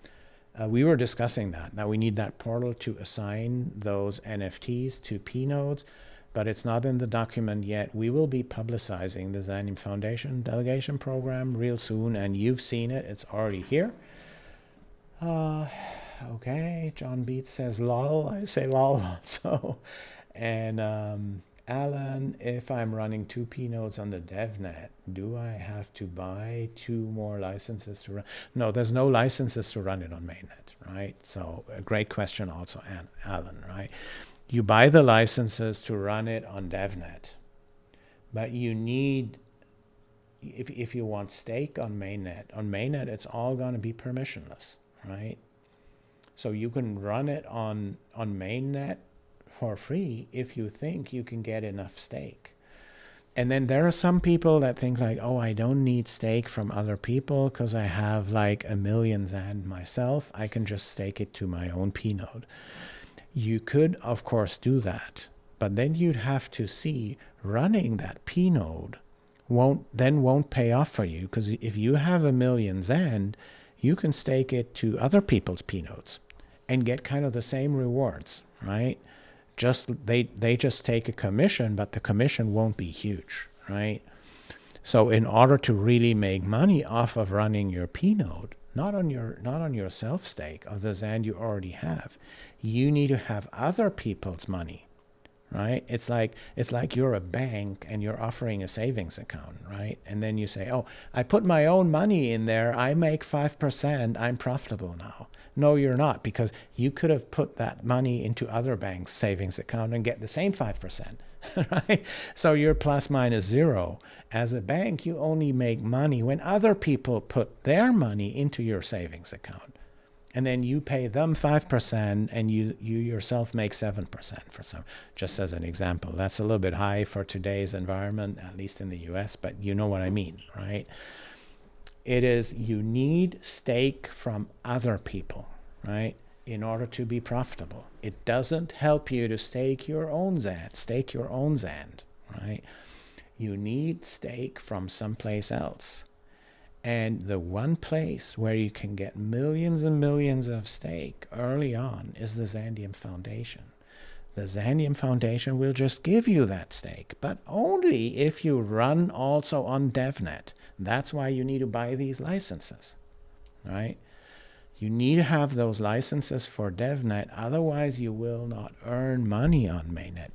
We were discussing that. Now we need that portal to assign those NFTs to pNodes, but it's not in the document yet. We will be publicizing the Xandeum Foundation delegation program real soon, and you've seen it. It's already here. Okay, John Beats says lol. I say lol also. And Alan, if I'm running 2 pNodes on the DevNet, do I have to buy 2 more licenses to run? No, there's no licenses to run it on mainnet, right? So a great question also, Alan, right? You buy the licenses to run it on DevNet, but you need, if you want stake on mainnet, it's all going to be permissionless, right? So you can run it on mainnet for free if you think you can get enough stake. And then there are some people that think like, oh, I don't need stake from other people because I have like 1 million XAND myself. I can just stake it to my own pNode. You could, of course, do that, but then you'd have to see running that pNode won't pay off for you, because if you have 1 million XAND, you can stake it to other people's pNodes and get kind of the same rewards, right? Just they just take a commission, but the commission won't be huge, right? So in order to really make money off of running your pNode, not on your self stake of the XAND you already have, you need to have other people's money, right? It's like you're a bank and you're offering a savings account, right? And then you say, oh, I put my own money in there, I make 5%, I'm profitable now. No, you're not, because you could have put that money into other banks' savings account and get the same 5%, right? So you're plus minus zero. As a bank, you only make money when other people put their money into your savings account. And then you pay them 5% and you yourself make 7% for some, just as an example. That's a little bit high for today's environment, at least in the US, but you know what I mean, right? It is, you need stake from other people, right, in order to be profitable. It doesn't help you to stake your own XAND, right? You need stake from someplace else. And the one place where you can get millions and millions of stake early on is the Xandeum Foundation. The Xandeum Foundation will just give you that stake, but only if you run also on DevNet. That's why you need to buy these licenses, right? You need to have those licenses for DevNet, otherwise you will not earn money on mainnet,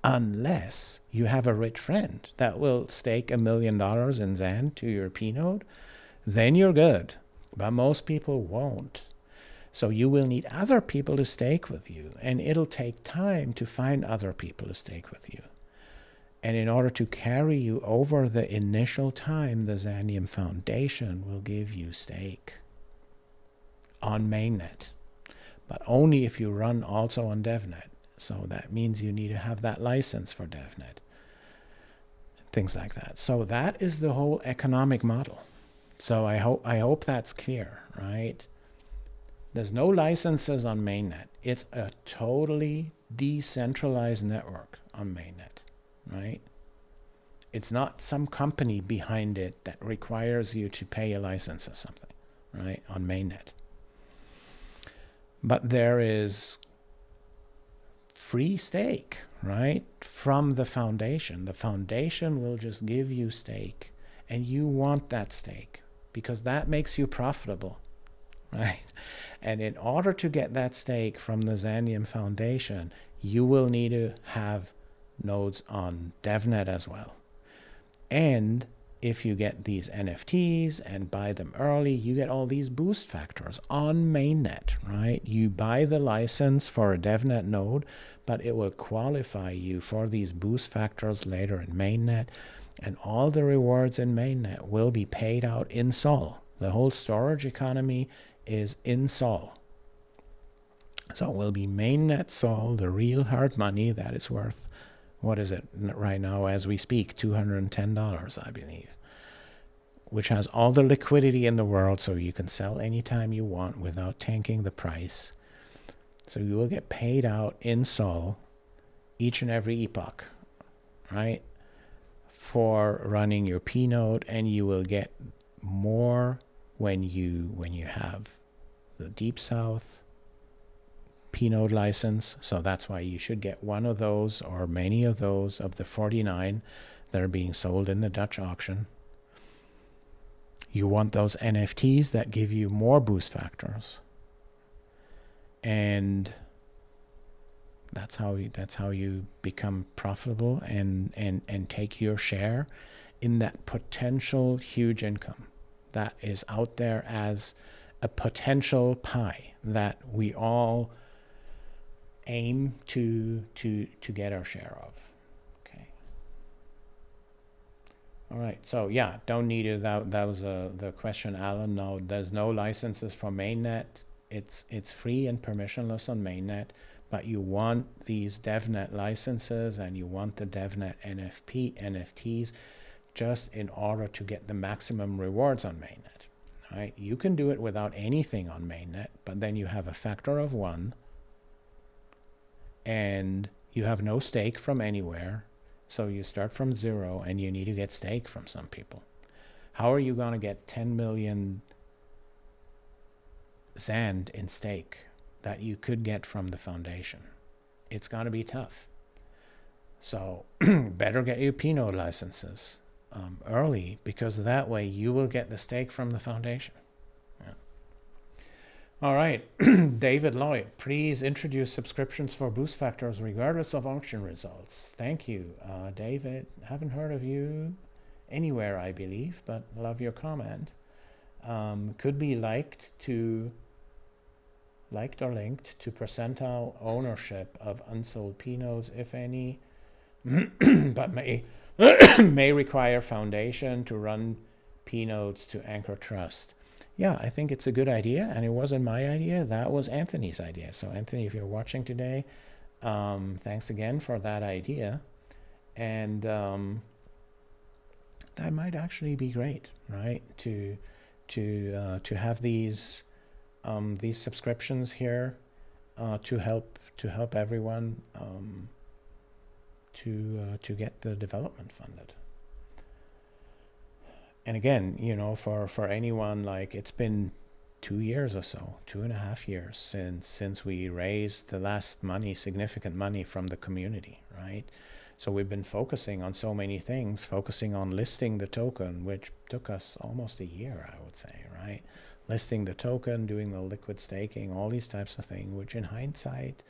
unless you have a rich friend that will stake $1 million in XAND to your pNode. Then you're good, but most people won't. So you will need other people to stake with you, and it'll take time to find other people to stake with you. And in order to carry you over the initial time, the Xandeum Foundation will give you stake on mainnet, but only if you run also on DevNet. So that means you need to have that license for DevNet, things like that. So that is the whole economic model. So I hope that's clear, right? There's no licenses on mainnet. It's a totally decentralized network on mainnet, right? It's not some company behind it that requires you to pay a license or something, right, on mainnet. But there is free stake, right, from the foundation. The foundation will just give you stake, and you want that stake because that makes you profitable, right? And in order to get that stake from the Xandeum Foundation, you will need to have nodes on DevNet as well. And if you get these NFTs and buy them early, you get all these boost factors on mainnet, right? You buy the license for a DevNet node, but it will qualify you for these boost factors later in mainnet. And all the rewards in mainnet will be paid out in Sol. The whole storage economy is in Sol. So it will be mainnet Sol, the real hard money that is worth, what is it right now as we speak, $210, I believe, which has all the liquidity in the world, so you can sell anytime you want without tanking the price. So you will get paid out in Sol each and every epoch, right, for running your pNode, and you will get more when you have the Deep South pNode license. So that's why you should get one of those or many of those of the 49 that are being sold in the Dutch auction. You want those NFTs that give you more boost factors, and that's how you become profitable and take your share in that potential huge income that is out there as a potential pie that we all aim to get our share of. Okay. All right. So yeah, don't need it. That was the question, Alan. No, there's no licenses for mainnet. It's free and permissionless on mainnet, but you want these DevNet licenses and you want the DevNet NFTs just in order to get the maximum rewards on mainnet. Right? You can do it without anything on mainnet, but then you have a factor of 1 and you have no stake from anywhere. So you start from 0 and you need to get stake from some people. How are you going to get 10 million XAND in stake that you could get from the foundation? It's going to be tough. So better get your pNode licenses early, because that way you will get the stake from the foundation. Yeah. All right. David Lloyd, please introduce subscriptions for boost factors regardless of auction results. Thank you, David. Haven't heard of you anywhere, I believe, but love your comment. Could be liked or linked to percentile ownership of unsold pNodes, if any, but may require foundation to run pNodes to anchor trust. Yeah, I think it's a good idea, and it wasn't my idea. That was Anthony's idea. So Anthony, if you're watching today, thanks again for that idea. And that might actually be great, right? To have these subscriptions here to help everyone to get the development funded. And again, you know, for anyone, like, it's been 2 years or so, 2.5 years since we raised the last significant money from the community, right? So we've been focusing on so many things, focusing on listing the token, which took us almost a year, I would say, right? Listing the token, doing the liquid staking, all these types of things, which in hindsight,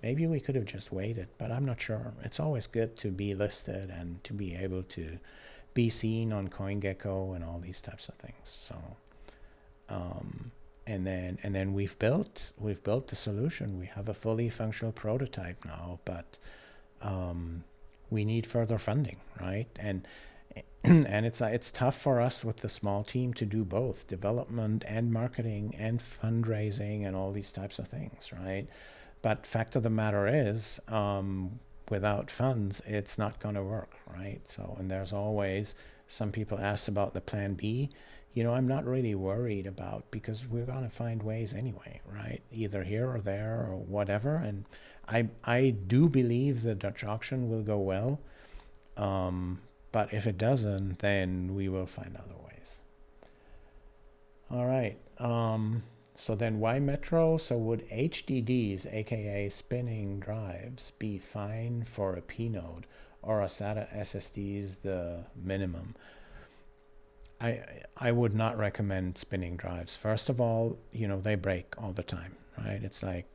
maybe we could have just waited, but I'm not sure. It's always good to be listed and to be able to be seen on CoinGecko and all these types of things. So, and then we've built the solution. We have a fully functional prototype now, but we need further funding, right? And it's tough for us with the small team to do both development and marketing and fundraising and all these types of things, right? But fact of the matter is, without funds, it's not going to work, right? So, and there's always, some people ask about the plan B. You know, I'm not really worried about, because we're going to find ways anyway, right? Either here or there or whatever. And I do believe the Dutch auction will go well. But if it doesn't, then we will find other ways. All right. So then why Metro? So would HDDs, aka spinning drives, be fine for a pNode, or a SATA SSDs the minimum? I would not recommend spinning drives. First of all, you know, they break all the time, right? It's like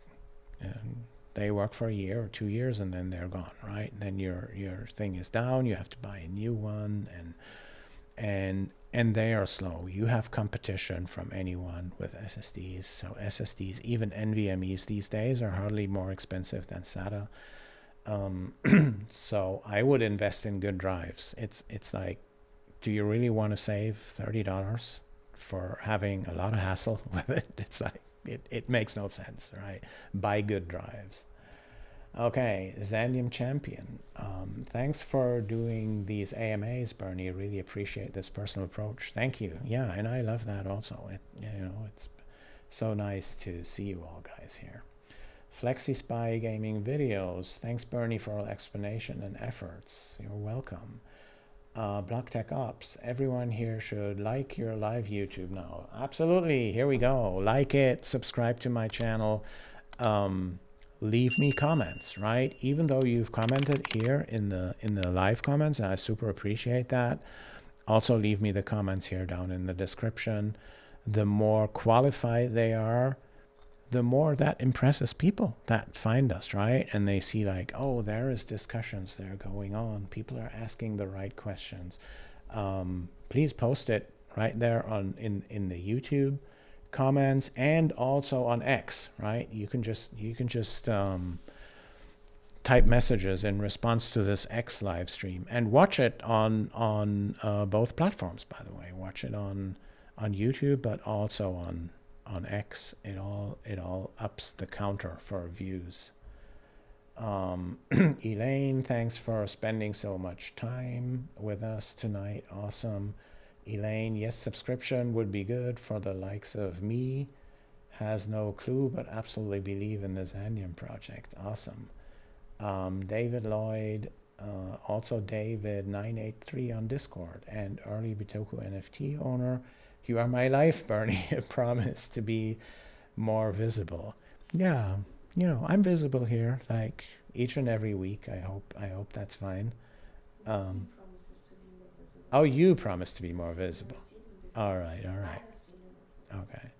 they work for a year or 2 years and then they're gone, right? And then your thing is down, you have to buy a new one, and they are slow. You have competition from anyone with SSDs. So SSDs, even NVMEs these days, are hardly more expensive than SATA. So I would invest in good drives. It's like, do you really want to save $30 for having a lot of hassle with it? It's like, it makes no sense, right? Buy good drives. Okay, Xandeum Champion. Thanks for doing these AMAs, Bernie. Really appreciate this personal approach. Thank you. Yeah, and I love that also. It's so nice to see you all guys here. Flexi Spy Gaming Videos. Thanks, Bernie, for all explanation and efforts. You're welcome. Block Tech Ops. Everyone here should like your live YouTube now. Absolutely. Here we go. Like it. Subscribe to my channel. Leave me comments, right? Even though you've commented here in the live comments, I super appreciate that. Also, leave me the comments here down in the description. The more qualified they are, the more that impresses people that find us, right? And they see like, oh, there is discussions there going on. People are asking the right questions. Please post it right there in the YouTube comments and also on X, right? You can just type messages in response to this X live stream and watch it on both platforms, by the way. Watch it on YouTube, but also on X. It all ups the counter for views. Elaine, thanks for spending so much time with us tonight. Awesome. Elaine, yes, subscription would be good for the likes of me. Has no clue, but absolutely believe in the Xandeum project. Awesome. David Lloyd, also David983 on Discord, and early Bitoku NFT owner. You are my life, Bernie. I promise to be more visible. Yeah, I'm visible here like each and every week. I hope that's fine. Oh, you promise to be more visible. All right. Okay,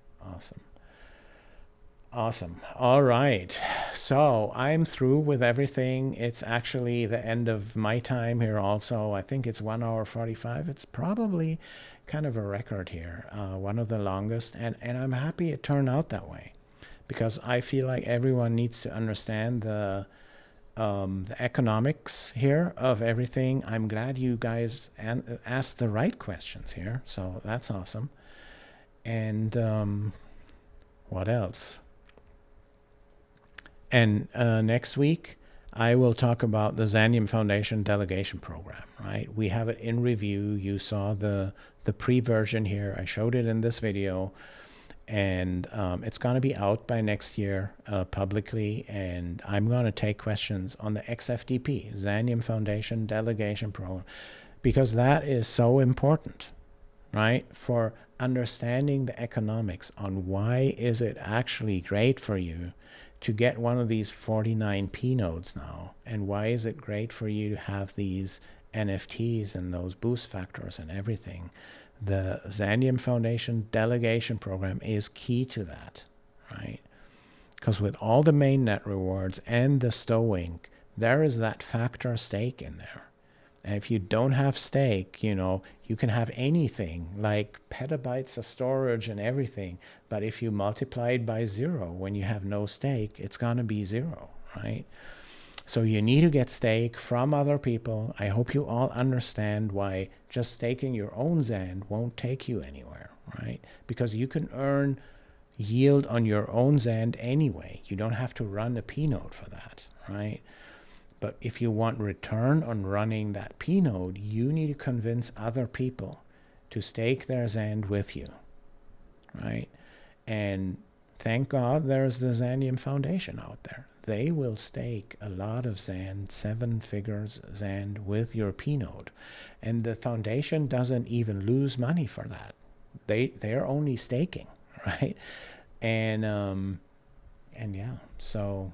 awesome. All right, so I'm through with everything. It's actually the end of my time here also. I think it's 1 hour 45. It's probably kind of a record here, one of the longest, and I'm happy it turned out that way, because I feel like everyone needs to understand the economics here of everything. I'm glad you guys asked the right questions here, so that's awesome. And what else? And next week, I will talk about the Xandeum Foundation delegation program, right? We have it in review. You saw the pre-version here. I showed it in this video. And it's going to be out by next year publicly. And I'm going to take questions on the XFDP, Xandeum Foundation Delegation Program, because that is so important, right? For understanding the economics on why is it actually great for you to get one of these 49 pNodes now, and why is it great for you to have these NFTs and those boost factors and everything. The Xandeum Foundation delegation program is key to that, right? Because with all the mainnet rewards and the stowing, there is that factor stake in there. And if you don't have stake, you can have anything like petabytes of storage and everything. But if you multiply it by 0 when you have no stake, it's going to be 0, right? So you need to get stake from other people. I hope you all understand why just staking your own Xand won't take you anywhere, right? Because you can earn yield on your own Xand anyway. You don't have to run a pNode for that, right? But if you want return on running that pNode, you need to convince other people to stake their Xand with you, right? And thank God there's the Xandeum Foundation out there. They will stake a lot of Xand, 7 figures Xand with your pNode. And the foundation doesn't even lose money for that. They're only staking, right? And yeah, so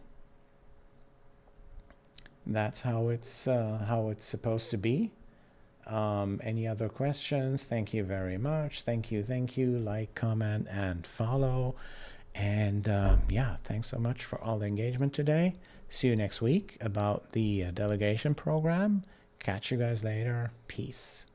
that's how it's supposed to be. Any other questions? Thank you very much. Thank you. Like, comment, and follow. And yeah, thanks so much for all the engagement today. See you next week about the delegation program. Catch you guys later. Peace.